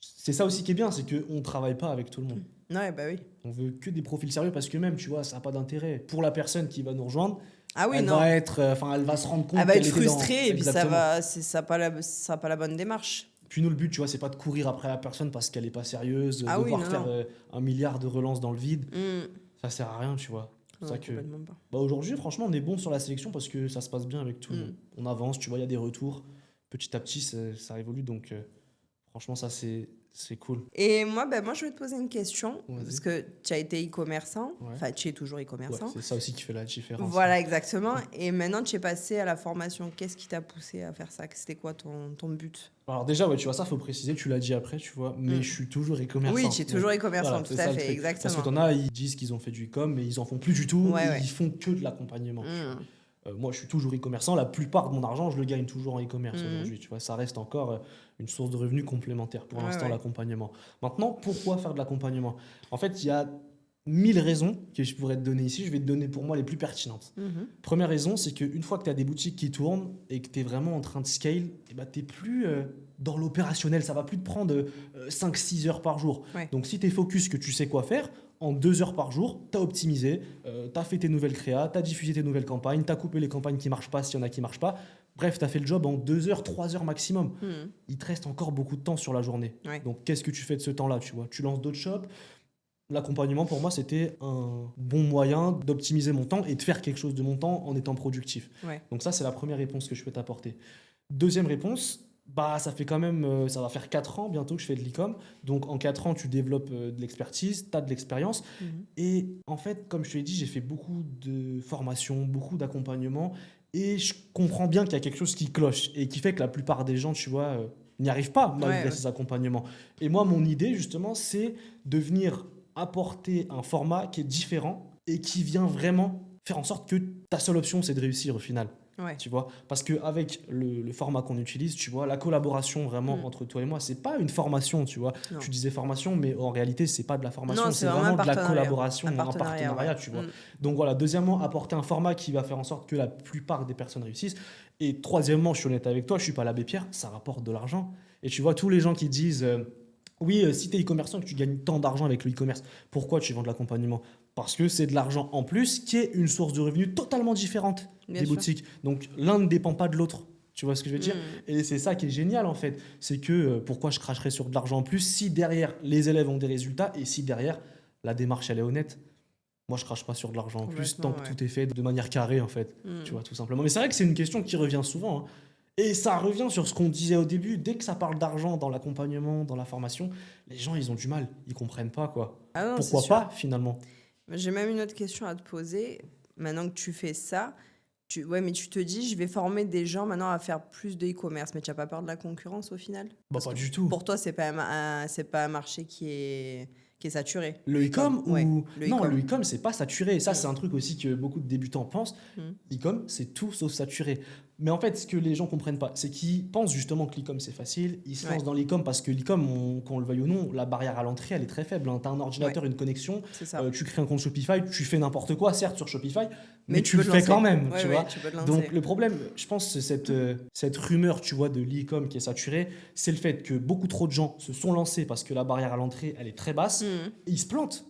c'est ça aussi qui est bien, c'est qu'on travaille pas avec tout le monde.
Ouais, bah oui.
On veut que des profils sérieux parce que même, tu vois, ça n'a pas d'intérêt. Pour la personne qui va nous rejoindre,
Ah oui,
elle
non.
va être, elle va se rendre compte
Elle va
qu'elle
être
était dans-
frustrée et puis
Exactement.
ça n'a pas la bonne démarche.
Puis nous, le but, tu vois, c'est pas de courir après la personne parce qu'elle est pas sérieuse,
Ah oui,
devoir
non,
faire
non.
1 milliard de relances dans le vide.
Hmm.
Ça sert à rien, tu vois. C'est
Non,
ça que...
complètement pas.
Bah aujourd'hui, franchement, on est bon sur la sélection parce que ça se passe bien avec tout le
Mm.
monde. On avance, tu vois, il y a des retours. Petit à petit, ça évolue. Donc, franchement, ça, c'est cool.
Et moi, je vais te poser une question.
Vas-y.
Parce que tu as été e-commerçant.
Ouais.
Enfin, tu es toujours
Ouais,
e-commerçant.
c'est ça aussi qui fait la différence.
Voilà, exactement. Et maintenant, tu es passé à la formation. Qu'est-ce qui t'a poussé à faire ça? C'était quoi ton but?
Alors déjà, ouais, tu vois, ça, faut préciser, tu l'as dit après, tu vois, mais
Mm.
je suis toujours e-commerçant.
Oui, tu es toujours e-commerçant,
Voilà,
tout
c'est
à
ça le
fait,
truc. Parce
exactement.
que t'en as, ils disent qu'ils ont fait du e-com, mais ils en font plus du tout.
Ouais,
et
ouais.
Ils font que de l'accompagnement.
Hmm.
Moi, je suis toujours e-commerçant. La plupart de mon argent, je le gagne toujours en e-commerce
Mhm.
aujourd'hui. Tu vois, ça reste encore une source de revenus complémentaire pour
Ouais,
l'instant,
ouais.
l'accompagnement. Maintenant, pourquoi faire de l'accompagnement? En fait, il y a 1000 raisons que je pourrais te donner ici. Je vais te donner pour moi les plus pertinentes. Première raison, c'est qu'une fois que tu as des boutiques qui tournent et que tu es vraiment en train de scale, tu n'es plus dans l'opérationnel. Ça va plus te prendre 5-6 heures par jour.
Ouais.
Donc si tu es focus, que tu sais quoi faire, en 2 heures par jour, tu as optimisé, tu as fait tes nouvelles créas, tu as diffusé tes nouvelles campagnes, tu as coupé les campagnes qui ne marchent pas s'il y en a qui ne marchent pas. Bref, tu as fait le job en 2 heures, 3 heures maximum. Il te reste encore beaucoup de temps sur la journée.
Ouais.
Donc qu'est-ce que tu fais de ce temps-là, tu vois? Tu lances d'autres shops. L'accompagnement, pour moi, c'était un bon moyen d'optimiser mon temps et de faire quelque chose de mon temps en étant productif.
Ouais.
Donc ça, c'est la première réponse que je peux t'apporter. Deuxième réponse, ça fait quand même, ça va faire 4 ans bientôt que je fais de l'e-com. Donc en 4 ans, tu développes de l'expertise, tu as de l'expérience. Et en fait, comme je te l'ai dit, j'ai fait beaucoup de formations, beaucoup d'accompagnement. Et je comprends bien qu'il y a quelque chose qui cloche et qui fait que la plupart des gens, tu vois, n'y arrivent pas malgré ces accompagnements. Et moi, mon idée, justement, c'est de venir apporter un format qui est différent et qui vient vraiment faire en sorte que ta seule option, c'est de réussir au final.
Ouais.
Tu vois, parce qu'avec le format qu'on utilise, tu vois, la collaboration vraiment entre toi et moi, c'est pas une formation, tu vois.
Non.
Tu disais formation, mais en réalité, c'est pas de la formation,
Non,
c'est vraiment de la collaboration,
un
un partenariat,
ouais.
tu vois. Donc voilà, deuxièmement, apporter un format qui va faire en sorte que la plupart des personnes réussissent. Et troisièmement, je suis honnête avec toi, je suis pas l'abbé Pierre, ça rapporte de l'argent. Et tu vois, tous les gens qui disent oui, si tu es e-commerçant et que tu gagnes tant d'argent avec le e-commerce, pourquoi tu vends de l'accompagnement? Parce que c'est de l'argent en plus qui est une source de revenus totalement différente des boutiques. Donc l'un ne dépend pas de l'autre. Tu vois ce que je veux dire? Et c'est ça qui est génial en fait. C'est que pourquoi je cracherais sur de l'argent en plus si derrière les élèves ont des résultats et si derrière la démarche elle est honnête? Moi je crache pas sur de l'argent en plus tant que tout est fait de manière carrée en fait. Tu vois, tout simplement. Mais c'est vrai que c'est une question qui revient souvent. Et ça revient sur ce qu'on disait au début. Dès que ça parle d'argent dans l'accompagnement, dans la formation, les gens ils ont du mal. Ils comprennent pas quoi.
Ah non,
pourquoi pas finalement?
J'ai même une autre question à te poser. Maintenant que tu fais ça, mais tu te dis, je vais former des gens maintenant à faire plus de e-commerce, mais tu n'as pas peur de la concurrence au final?
Pas du tout.
Pour toi, c'est pas un marché qui est saturé.
Le e-com ou...
Ouais,
Non, le e-com, c'est pas saturé. Ça, c'est un truc aussi que beaucoup de débutants pensent. E-com, c'est tout sauf saturé. Mais en fait, ce que les gens comprennent pas, c'est qu'ils pensent justement que l'e-com, c'est facile. Ils se lancent dans l'e-com parce que l'e-com, qu'on le veuille ou non, la barrière à l'entrée, elle est très faible. Tu as un ordinateur, une connexion, tu crées un compte Shopify, tu fais n'importe quoi, certes, sur Shopify, mais tu le fais quand même. Tu vois. Donc, le problème, je pense, c'est cette rumeur, tu vois, de l'e-com qui est saturée, c'est le fait que beaucoup trop de gens se sont lancés parce que la barrière à l'entrée, elle est très basse, et ils se plantent.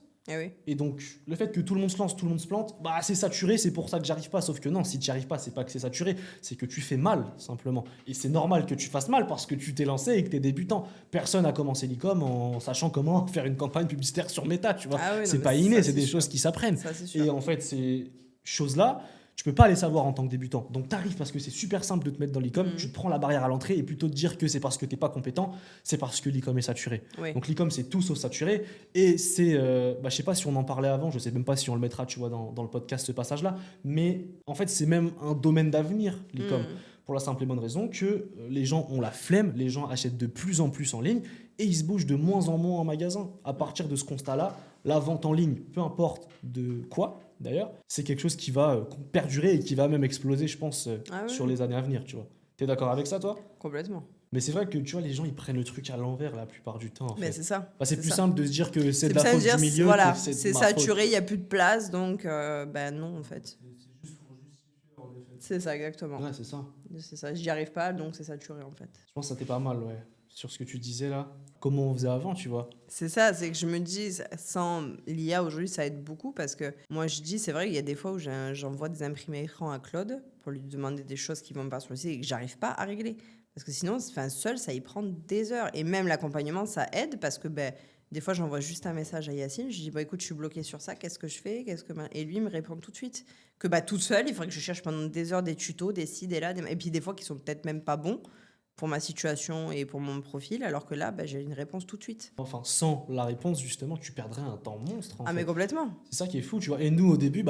Et donc, le fait que tout le monde se lance, tout le monde se plante, c'est saturé, c'est pour ça que j'arrive pas. Sauf que non, si tu n'y arrives pas, c'est pas que c'est saturé, c'est que tu fais mal, simplement. Et c'est normal que tu fasses mal parce que tu t'es lancé et que tu es débutant. Personne n'a commencé l'e-com en sachant comment faire une campagne publicitaire sur Meta, tu vois. C'est pas inné, c'est des choses qui s'apprennent. Et en fait, ces choses-là, tu peux pas les savoir en tant que débutant. Donc, tu arrives parce que c'est super simple de te mettre dans l'e-com, tu te prends la barrière à l'entrée et plutôt de dire que c'est parce que tu n'es pas compétent, c'est parce que l'e-com est saturé. Donc, l'e-com, c'est tout sauf saturé. Et c'est, je sais pas si on en parlait avant, je sais même pas si on le mettra, tu vois, dans le podcast, ce passage-là, mais en fait, c'est même un domaine d'avenir, l'e-com. Pour la simple et bonne raison que les gens ont la flemme, les gens achètent de plus en plus en ligne et ils se bougent de moins en moins en magasin. À partir de ce constat-là, la vente en ligne, peu importe de quoi d'ailleurs, c'est quelque chose qui va perdurer et qui va même exploser, je pense, sur les années à venir. Tu vois. T'es d'accord avec ça, toi?
Complètement.
Mais c'est vrai que tu vois, les gens ils prennent le truc à l'envers la plupart du temps.
Mais c'est ça.
C'est plus simple de se dire que c'est de la
plus
faute
simple
du
de dire,
milieu.
voilà,
que c'est
c'est
de ma
saturé, il
faute.
n'y a plus de place, donc non en fait. C'est ça, exactement.
Ouais, c'est ça.
C'est ça, j'y arrive pas, donc c'est saturé en fait.
Je pense que ça t'est pas mal, ouais. Sur ce que tu disais là. Comment on faisait avant, tu vois.
C'est ça, c'est que je me dis, sans l'IA aujourd'hui, ça aide beaucoup parce que moi je dis, c'est vrai qu'il y a des fois où j'envoie des imprimés écrans à Claude pour lui demander des choses qui vont pas sur le site et que j'arrive pas à régler. Parce que sinon, seul, ça y prend des heures. Et même l'accompagnement, ça aide parce que des fois, j'envoie juste un message à Yacine. Je dis, écoute, je suis bloquée sur ça. Qu'est-ce que je fais? Et lui, il me répond tout de suite. Que toute seule, il faudrait que je cherche pendant des heures des tutos, des ci, des là. Et puis des fois, qui sont peut-être même pas bons pour ma situation et pour mon profil. Alors que là, j'ai une réponse tout de suite.
Enfin, sans la réponse, justement, tu perdrais un temps monstre.
Mais complètement.
C'est ça qui est fou, tu vois. Et nous, au début,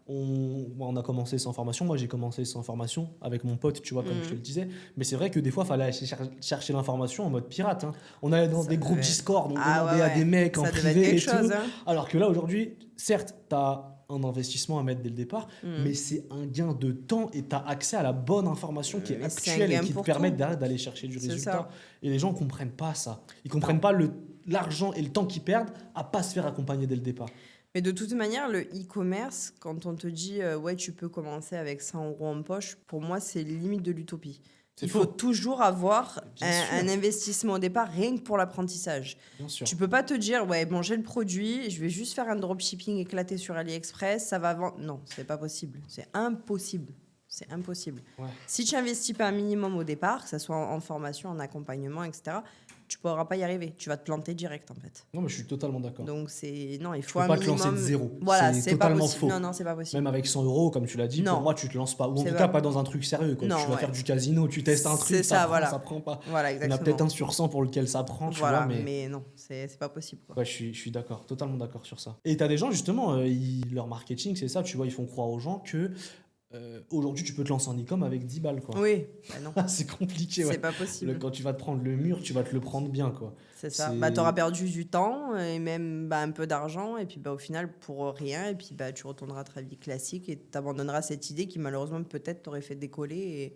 on a commencé sans formation. Moi, j'ai commencé sans formation avec mon pote, tu vois, comme je te le disais. Mais c'est vrai que des fois, il fallait aller chercher l'information en mode pirate. On allait dans des groupes Discord, on demandait à des mecs en privé et tout. Alors que là, aujourd'hui, certes, tu as un investissement à mettre dès le départ, mais c'est un gain de temps et tu as accès à la bonne information qui est actuelle et qui te permet d'aller chercher du résultat. Et les gens ne comprennent pas ça. Ils ne comprennent pas l'argent et le temps qu'ils perdent à ne pas se faire accompagner dès le départ.
Mais de toute manière, le e-commerce, quand on te dit ouais, tu peux commencer avec 100 euros en poche, pour moi, c'est limite de l'utopie.
C'est
Il faut
faux.
toujours avoir
Bien
un
sûr,
investissement au départ, rien que pour l'apprentissage.
bien sûr.
Tu peux pas te dire, ouais, bon, j'ai le produit, je vais juste faire un dropshipping éclaté sur AliExpress, ça va vendre. Non, c'est pas possible. C'est impossible. C'est impossible.
Ouais.
Si tu investis pas un minimum au départ, que ce soit en formation, en accompagnement, etc., tu pourras pas y arriver. Tu vas te planter direct, en fait.
Non, mais je suis totalement d'accord.
Donc, non, il
Tu
faut
peux
un
pas te lancer
minimum.
de zéro.
Voilà,
C'est
c'est pas
totalement
possible.
faux.
Non, non, c'est pas possible.
Même avec 100 euros, comme tu l'as dit,
Non.
pour moi, tu te lances pas. Ou en
C'est
tout
pas-
cas, pas dans un truc sérieux. Quoi.
Non,
Tu vas
ouais.
faire du casino, tu testes un truc,
C'est
ça
ça,
prend,
voilà.
ça prend pas.
Voilà,
Il y en a
exactement.
peut-être un sur 100 pour lequel ça prend, tu
Voilà,
vois,
mais non, c'est pas possible, quoi.
Ouais, je suis d'accord, totalement d'accord sur ça. Et tu as des gens, justement, leur marketing, c'est ça, tu vois, ils font croire aux gens que aujourd'hui, tu peux te lancer en e-com avec 10 balles, quoi.
Oui, bah non,
C'est compliqué,
c'est
ouais.
pas possible.
Quand tu vas te prendre le mur, tu vas te le prendre bien, quoi.
C'est ça.
C'est-
Bah, t'auras perdu du temps et même bah, un peu d'argent, et puis bah, au final, pour rien, et puis bah, tu retourneras à ta vie classique et t'abandonneras cette idée qui, malheureusement, peut-être t'aurait fait décoller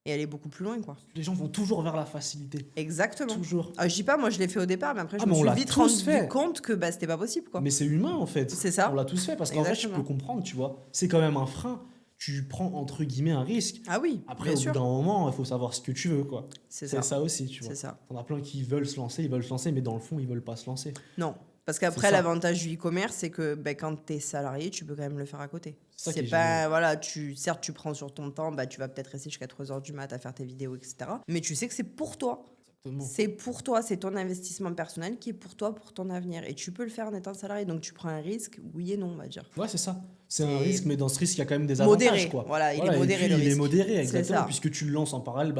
et aller beaucoup plus loin, quoi.
Les gens vont toujours vers la facilité.
Exactement.
Toujours.
Je dis pas, moi je l'ai fait au départ, mais après je
Ah,
me
mais on
suis
l'a
vite
tous
rendu
fait.
compte que bah, c'était pas possible, quoi.
Mais c'est humain, en fait.
C'est ça.
On l'a tous fait, parce qu'en fait, je
Exactement.
peux comprendre, tu vois. C'est quand même un frein. Tu prends, entre guillemets, un risque.
Ah oui,
Après,
bien
au bout
sûr.
d'un moment, il faut savoir ce que tu veux, quoi.
C'est
C'est
ça.
ça aussi, tu vois.
C'est ça.
T'en as plein qui veulent se lancer, ils veulent se lancer, mais dans le fond, ils veulent pas se lancer.
Non, parce
C'est
qu'après,
ça.
l'avantage du e-commerce, c'est que ben, quand tu es salarié, tu peux quand même le faire à côté.
C'est ça qui
C'est
est
pas,
génial.
voilà, certes, tu prends sur ton temps, bah, tu vas peut-être rester jusqu'à 3 heures du mat à faire tes vidéos, etc. Mais tu sais que c'est pour toi.
Exactement.
C'est pour toi, c'est ton investissement personnel qui est pour toi, pour ton avenir. Et tu peux le faire en étant salarié. Donc tu prends un risque, oui et non, on va dire.
Ouais, c'est ça. C'est un
C'est
risque, mais dans ce risque, il y a quand même des avantages,
modéré.
quoi.
Voilà, il est
et
modéré,
puis,
le
il est
risque.
modéré,
C'est
exactement,
ça.
puisque tu le lances en parallèle.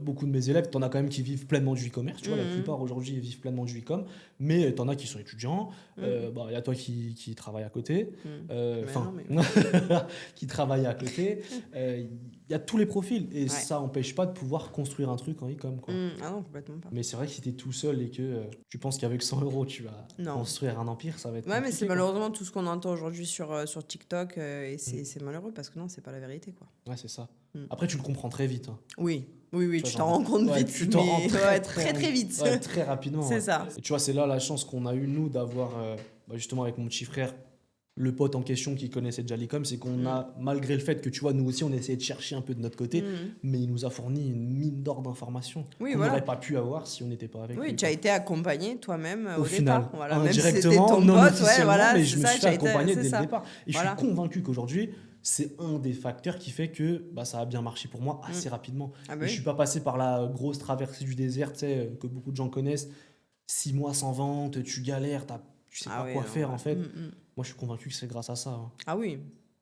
Beaucoup de mes élèves, t'en as quand même qui vivent pleinement du e-commerce. Tu vois, la
Mhm.
plupart aujourd'hui ils vivent pleinement du e-com, mais t'en as qui sont étudiants.
Mhm.
Il y a toi qui travaille à côté.
Mhm.
Enfin,
Mais non,
qui travaille à côté. Il y a tous les profils, et
Ouais.
ça n'empêche pas de pouvoir construire un truc en e-com, quoi.
Ah non, complètement pas.
Mais c'est vrai que si t'es tout seul et que tu penses qu'avec 100 euros tu vas
Non.
construire un empire, ça va être
Ouais, mais
compliqué,
c'est
quoi.
malheureusement tout ce qu'on entend aujourd'hui sur TikTok et c'est malheureux parce que non, c'est pas la vérité, quoi.
Ouais, c'est ça.
Mm.
Après, tu le comprends très vite, hein.
Oui, oui,
Tu
tu
vois,
t'en
genre,
rends compte
ouais,
vite,
tu t'en rends
mais ouais, très vite.
Ouais, très rapidement.
C'est
ouais.
ça.
Et tu vois, c'est là la chance qu'on a eu, nous, d'avoir, justement, avec mon petit frère, le pote en question qui connaissait déjà l'e-com, c'est qu'on a, malgré le fait que, tu vois, nous aussi, on essayait de chercher un peu de notre côté,
Mhm.
mais il nous a fourni une mine d'or d'informations
Oui,
qu'on
voilà.
n'aurait pas pu avoir si on n'était pas avec lui.
Oui, tu
quoi.
as été accompagné toi-même
Au
au
final,
départ. Voilà, même si c'était
indirectement,
ton
non
pote, ouais,
officiellement,
voilà,
mais
c'est
je me
ça,
suis
tu as
fait
été-
accompagner
c'est
dès
ça.
le départ. Et
Voilà.
je suis convaincu qu'aujourd'hui, c'est un des facteurs qui fait que ça a bien marché pour moi assez rapidement.
Ah
Et
bah
je
oui.
suis pas passé par la grosse traversée du désert, tu sais, que beaucoup de gens connaissent. 6 mois sans vente, tu galères, tu sais
Ah
pas
ouais,
quoi
non,
faire
ouais.
en fait.
Mm.
Moi, je suis convaincu que c'est grâce à ça, hein.
Ah oui,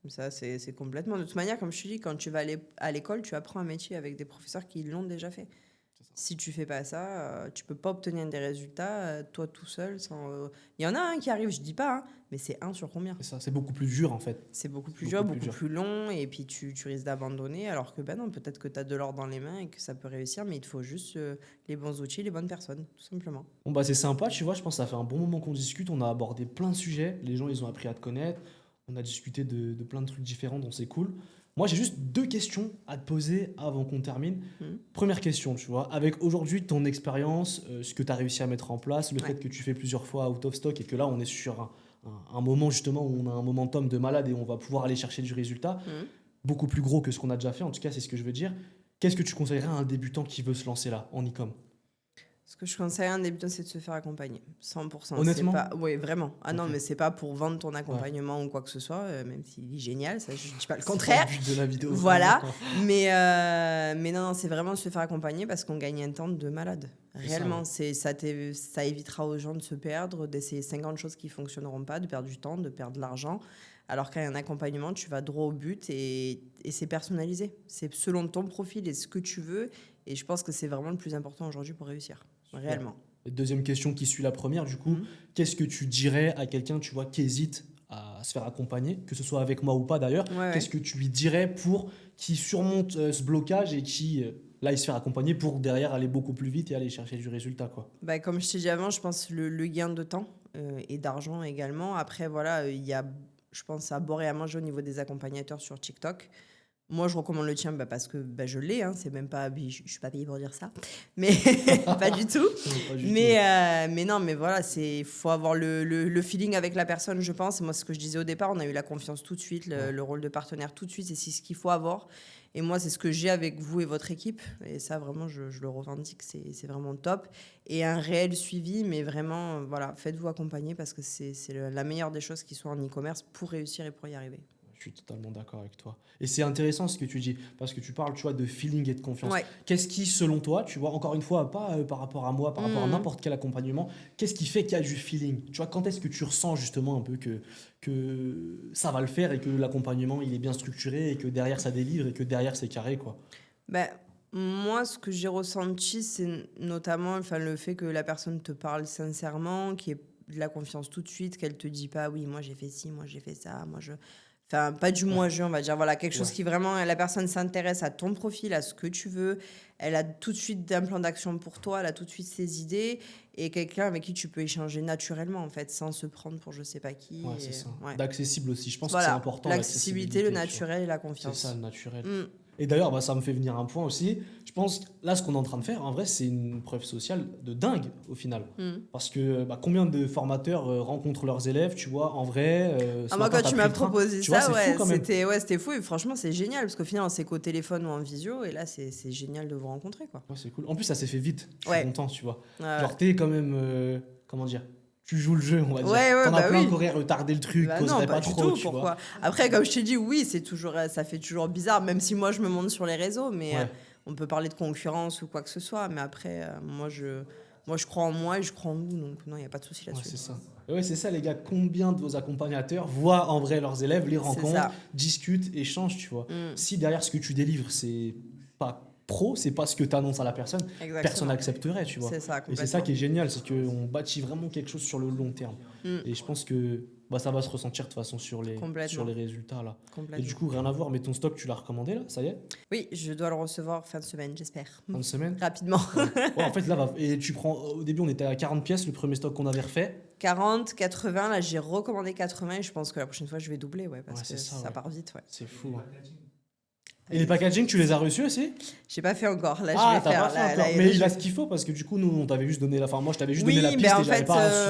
ça c'est complètement. De toute manière, comme je te dis, quand tu vas aller à l'école, tu apprends un métier avec des professeurs qui l'ont déjà fait.
C'est ça.
Si tu fais pas ça, tu peux pas obtenir des résultats toi tout seul. Il y en a un qui arrive, je dis pas, hein, mais c'est un sur combien?
C'est ça, c'est beaucoup plus dur en fait.
C'est beaucoup plus
Beaucoup
dur,
plus
beaucoup
dur.
plus long, et puis tu risques d'abandonner, alors que ben non, peut-être que tu as de l'or dans les mains et que ça peut réussir, mais il te faut juste les bons outils, les bonnes personnes, tout simplement.
Bon, bah, c'est sympa, tu vois, je pense que ça fait un bon moment qu'on discute. On a abordé plein de sujets. Les gens, ils ont appris à te connaître. On a discuté de plein de trucs différents, donc c'est cool. Moi, j'ai juste 2 questions à te poser avant qu'on termine.
Mhm.
Première question, tu vois, avec aujourd'hui ton expérience, ce que tu as réussi à mettre en place, le
Ouais.
fait que tu fais plusieurs fois out of stock et que là, on est sur un moment justement où on a un momentum de malade et on va pouvoir aller chercher du résultat,
Mhm.
beaucoup plus gros que ce qu'on a déjà fait. En tout cas, c'est ce que je veux dire. Qu'est-ce que tu conseillerais à un débutant qui veut se lancer là, en e-com?
Ce que je conseille à un débutant, c'est de se faire accompagner. 100%.
Honnêtement?
Oui, vraiment. Ah non,
Ok.
mais c'est pas pour vendre ton accompagnement ou quoi que ce soit, même s'il est génial, ça, je dis pas le
C'est pas
contraire.
le but de la vidéo.
Voilà.
vraiment, quoi.
Mais non, c'est vraiment se faire accompagner parce qu'on gagne un temps de malade.
C'est ça,
Réellement,
ouais.
ça évitera aux gens de se perdre, d'essayer 50 choses qui fonctionneront pas, de perdre du temps, de perdre de l'argent. Alors qu'à un accompagnement, tu vas droit au but et c'est personnalisé. C'est selon ton profil et ce que tu veux. Et je pense que c'est vraiment le plus important aujourd'hui pour réussir.
Super.
Réellement.
Et deuxième question qui suit la première, du coup,
Mhm.
qu'est-ce que tu dirais à quelqu'un, tu vois, qui hésite à se faire accompagner, que ce soit avec moi ou pas d'ailleurs,
Ouais, ouais.
qu'est-ce que tu lui dirais pour qu'il surmonte ce blocage et qui, là, il se fait accompagner pour derrière aller beaucoup plus vite et aller chercher du résultat, quoi.
Bah, comme je t'ai dit avant, je pense le gain de temps et d'argent également. Après, voilà, il y a, je pense, à boire et à manger au niveau des accompagnateurs sur TikTok. Moi, je recommande le tien parce que je l'ai. Hein, c'est même pas, je suis pas payée pour dire ça, mais pas du tout.
Pas du tout.
Mais non, mais voilà, faut avoir le feeling avec la personne, je pense. Et moi, ce que je disais au départ, on a eu la confiance tout de suite, le rôle de partenaire tout de suite, et c'est ce qu'il faut avoir. Et moi, c'est ce que j'ai avec vous et votre équipe. Et ça, vraiment, je le revendique, c'est vraiment top. Et un réel suivi, mais vraiment, voilà, faites-vous accompagner parce que c'est la meilleure des choses qui soit en e-commerce pour réussir et pour y arriver.
Je suis totalement d'accord avec toi. Et c'est intéressant ce que tu dis, parce que tu parles, tu vois, de feeling et de confiance.
Ouais.
Qu'est-ce qui, selon toi, tu vois, encore une fois, pas par rapport à moi, par rapport à n'importe quel accompagnement, qu'est-ce qui fait qu'il y a du feeling? Tu vois, quand est-ce que tu ressens justement un peu que ça va le faire et que l'accompagnement, il est bien structuré et que derrière, ça délivre et que derrière, c'est carré, quoi?
Moi, ce que j'ai ressenti, c'est notamment le fait que la personne te parle sincèrement, qu'il y ait de la confiance tout de suite, qu'elle te dit pas, oui, moi j'ai fait ci, moi j'ai fait ça, Enfin, pas du moi-je, on va dire. Voilà, quelque chose qui vraiment, la personne s'intéresse à ton profil, à ce que tu veux. Elle a tout de suite un plan d'action pour toi, elle a tout de suite ses idées. Et quelqu'un avec qui tu peux échanger naturellement, en fait, sans se prendre pour je sais pas qui.
Ouais, c'est ça. D'accessible aussi. Je pense que c'est
Voilà,
important.
l'accessibilité, le
tu vois.
naturel et la confiance.
C'est ça, le naturel. Et d'ailleurs, ça me fait venir un point aussi. Je pense, là, ce qu'on est en train de faire, en vrai, c'est une preuve sociale de dingue, au final. Parce que combien de formateurs rencontrent leurs élèves, tu vois, en vrai
Moi, quand tu m'as proposé ça,
c'était
c'était fou. Et franchement, c'est génial, parce qu'au final, on s'est qu'au téléphone ou en visio. Et là, c'est génial de vous rencontrer, quoi.
Ouais, c'est cool. En plus, ça s'est fait vite. Je suis content, tu vois.
Genre,
t'es quand même... comment dire, tu joues le jeu, on va dire. T'en as plein qui auraient retardé le truc,
non,
pas
du
trop,
tout,
tu
pourquoi
vois.
Après, comme je t'ai dit, oui, ça fait toujours bizarre, même si moi, je me montre sur les réseaux, mais on peut parler de concurrence ou quoi que ce soit. Mais après, moi, je crois en moi et je crois en vous, donc non, il n'y a pas de souci là-dessus.
C'est ça. Ouais, c'est ça, les gars. Combien de vos accompagnateurs voient en vrai leurs élèves, les rencontrent, discutent, échangent, tu vois. Si derrière ce que tu délivres, c'est pas pro, c'est pas ce que tu annonces à la personne, personne n'accepterait, tu vois.
C'est ça,
et c'est ça qui est génial, c'est qu'on bâtit vraiment quelque chose sur le long terme. Et je pense que ça va se ressentir de toute façon sur les résultats là. Et du coup, rien à voir, mais ton stock, tu l'as recommandé là, ça y est?
Oui, je dois le recevoir fin de semaine, j'espère.
Fin de semaine?
Rapidement.
Ouais, en fait, là, et tu prends, au début, on était à 40 pièces, le premier stock qu'on avait refait.
40, 80, là j'ai recommandé 80 et je pense que la prochaine fois je vais doubler, parce que ça part vite.
C'est fou. Et les packaging, tu les as reçus aussi?
J'ai pas fait encore. Là,
je
vais faire.
Pas fait encore. Mais il a ce qu'il faut parce que du coup, nous, on t'avait juste donné la. Enfin, moi, je t'avais juste donné la piste.
En fait,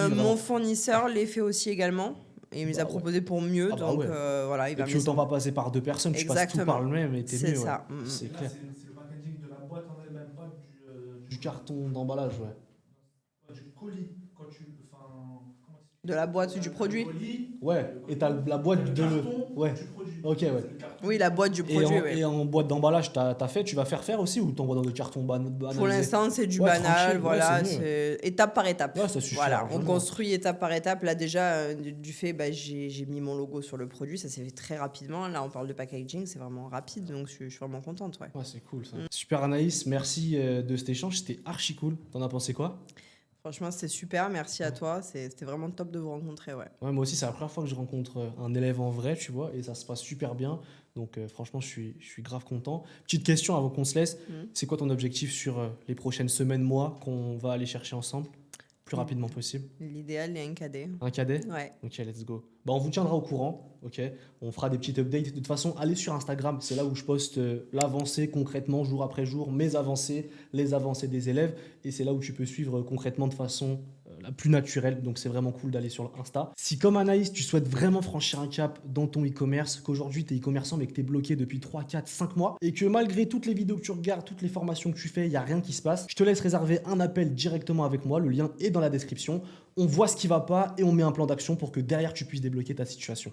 mon fournisseur les fait aussi également. Et il me les a proposé pour mieux. Donc voilà, il va.
Et puis autant pas passer par deux personnes. Tu passes tout par le même et t'es mieux.
C'est ça.
C'est clair.
C'est le packaging de la boîte en elle-même, pas
du carton d'emballage,
du colis.
De la boîte du produit.
Ouais, et t'as la boîte de... Ouais, ok, ouais.
Oui, la boîte du produit,
Et en boîte d'emballage, tu vas faire aussi ou t'envoies dans des cartons banalisés?
Pour l'instant, c'est du banal, voilà, c'est étape par étape.
Ouais, ça suffit.
Voilà, on construit étape par étape. Là, déjà, du fait, j'ai mis mon logo sur le produit, ça s'est fait très rapidement. Là, on parle de packaging, c'est vraiment rapide, donc je suis vraiment contente,
Ouais, c'est cool, ça. Super, Anaïs, merci de cet échange, c'était archi cool. T'en as pensé quoi?
Franchement, c'était super, merci à toi. C'était vraiment top de vous rencontrer,
Ouais, moi aussi, c'est la première fois que je rencontre un élève en vrai, tu vois, et ça se passe super bien. Donc, franchement, je suis grave content. Petite question avant qu'on se laisse. C'est quoi ton objectif sur les prochaines semaines, mois, qu'on va aller chercher ensemble plus rapidement possible?
L'idéal est un cadet.
Un cadet?
Ouais.
Ok, let's go. On vous tiendra au courant, ok? On fera des petites updates. De toute façon, allez sur Instagram, c'est là où je poste l'avancée concrètement, jour après jour, mes avancées, les avancées des élèves. Et c'est là où tu peux suivre concrètement de façon la plus naturelle. Donc, c'est vraiment cool d'aller sur Insta. Si, comme Anaïs, tu souhaites vraiment franchir un cap dans ton e-commerce, qu'aujourd'hui, tu es e-commerçant, mais que tu es bloqué depuis 3, 4, 5 mois, et que malgré toutes les vidéos que tu regardes, toutes les formations que tu fais, il n'y a rien qui se passe, je te laisse réserver un appel directement avec moi. Le lien est dans la description. On voit ce qui ne va pas et on met un plan d'action pour que derrière, tu puisses débloquer ta situation.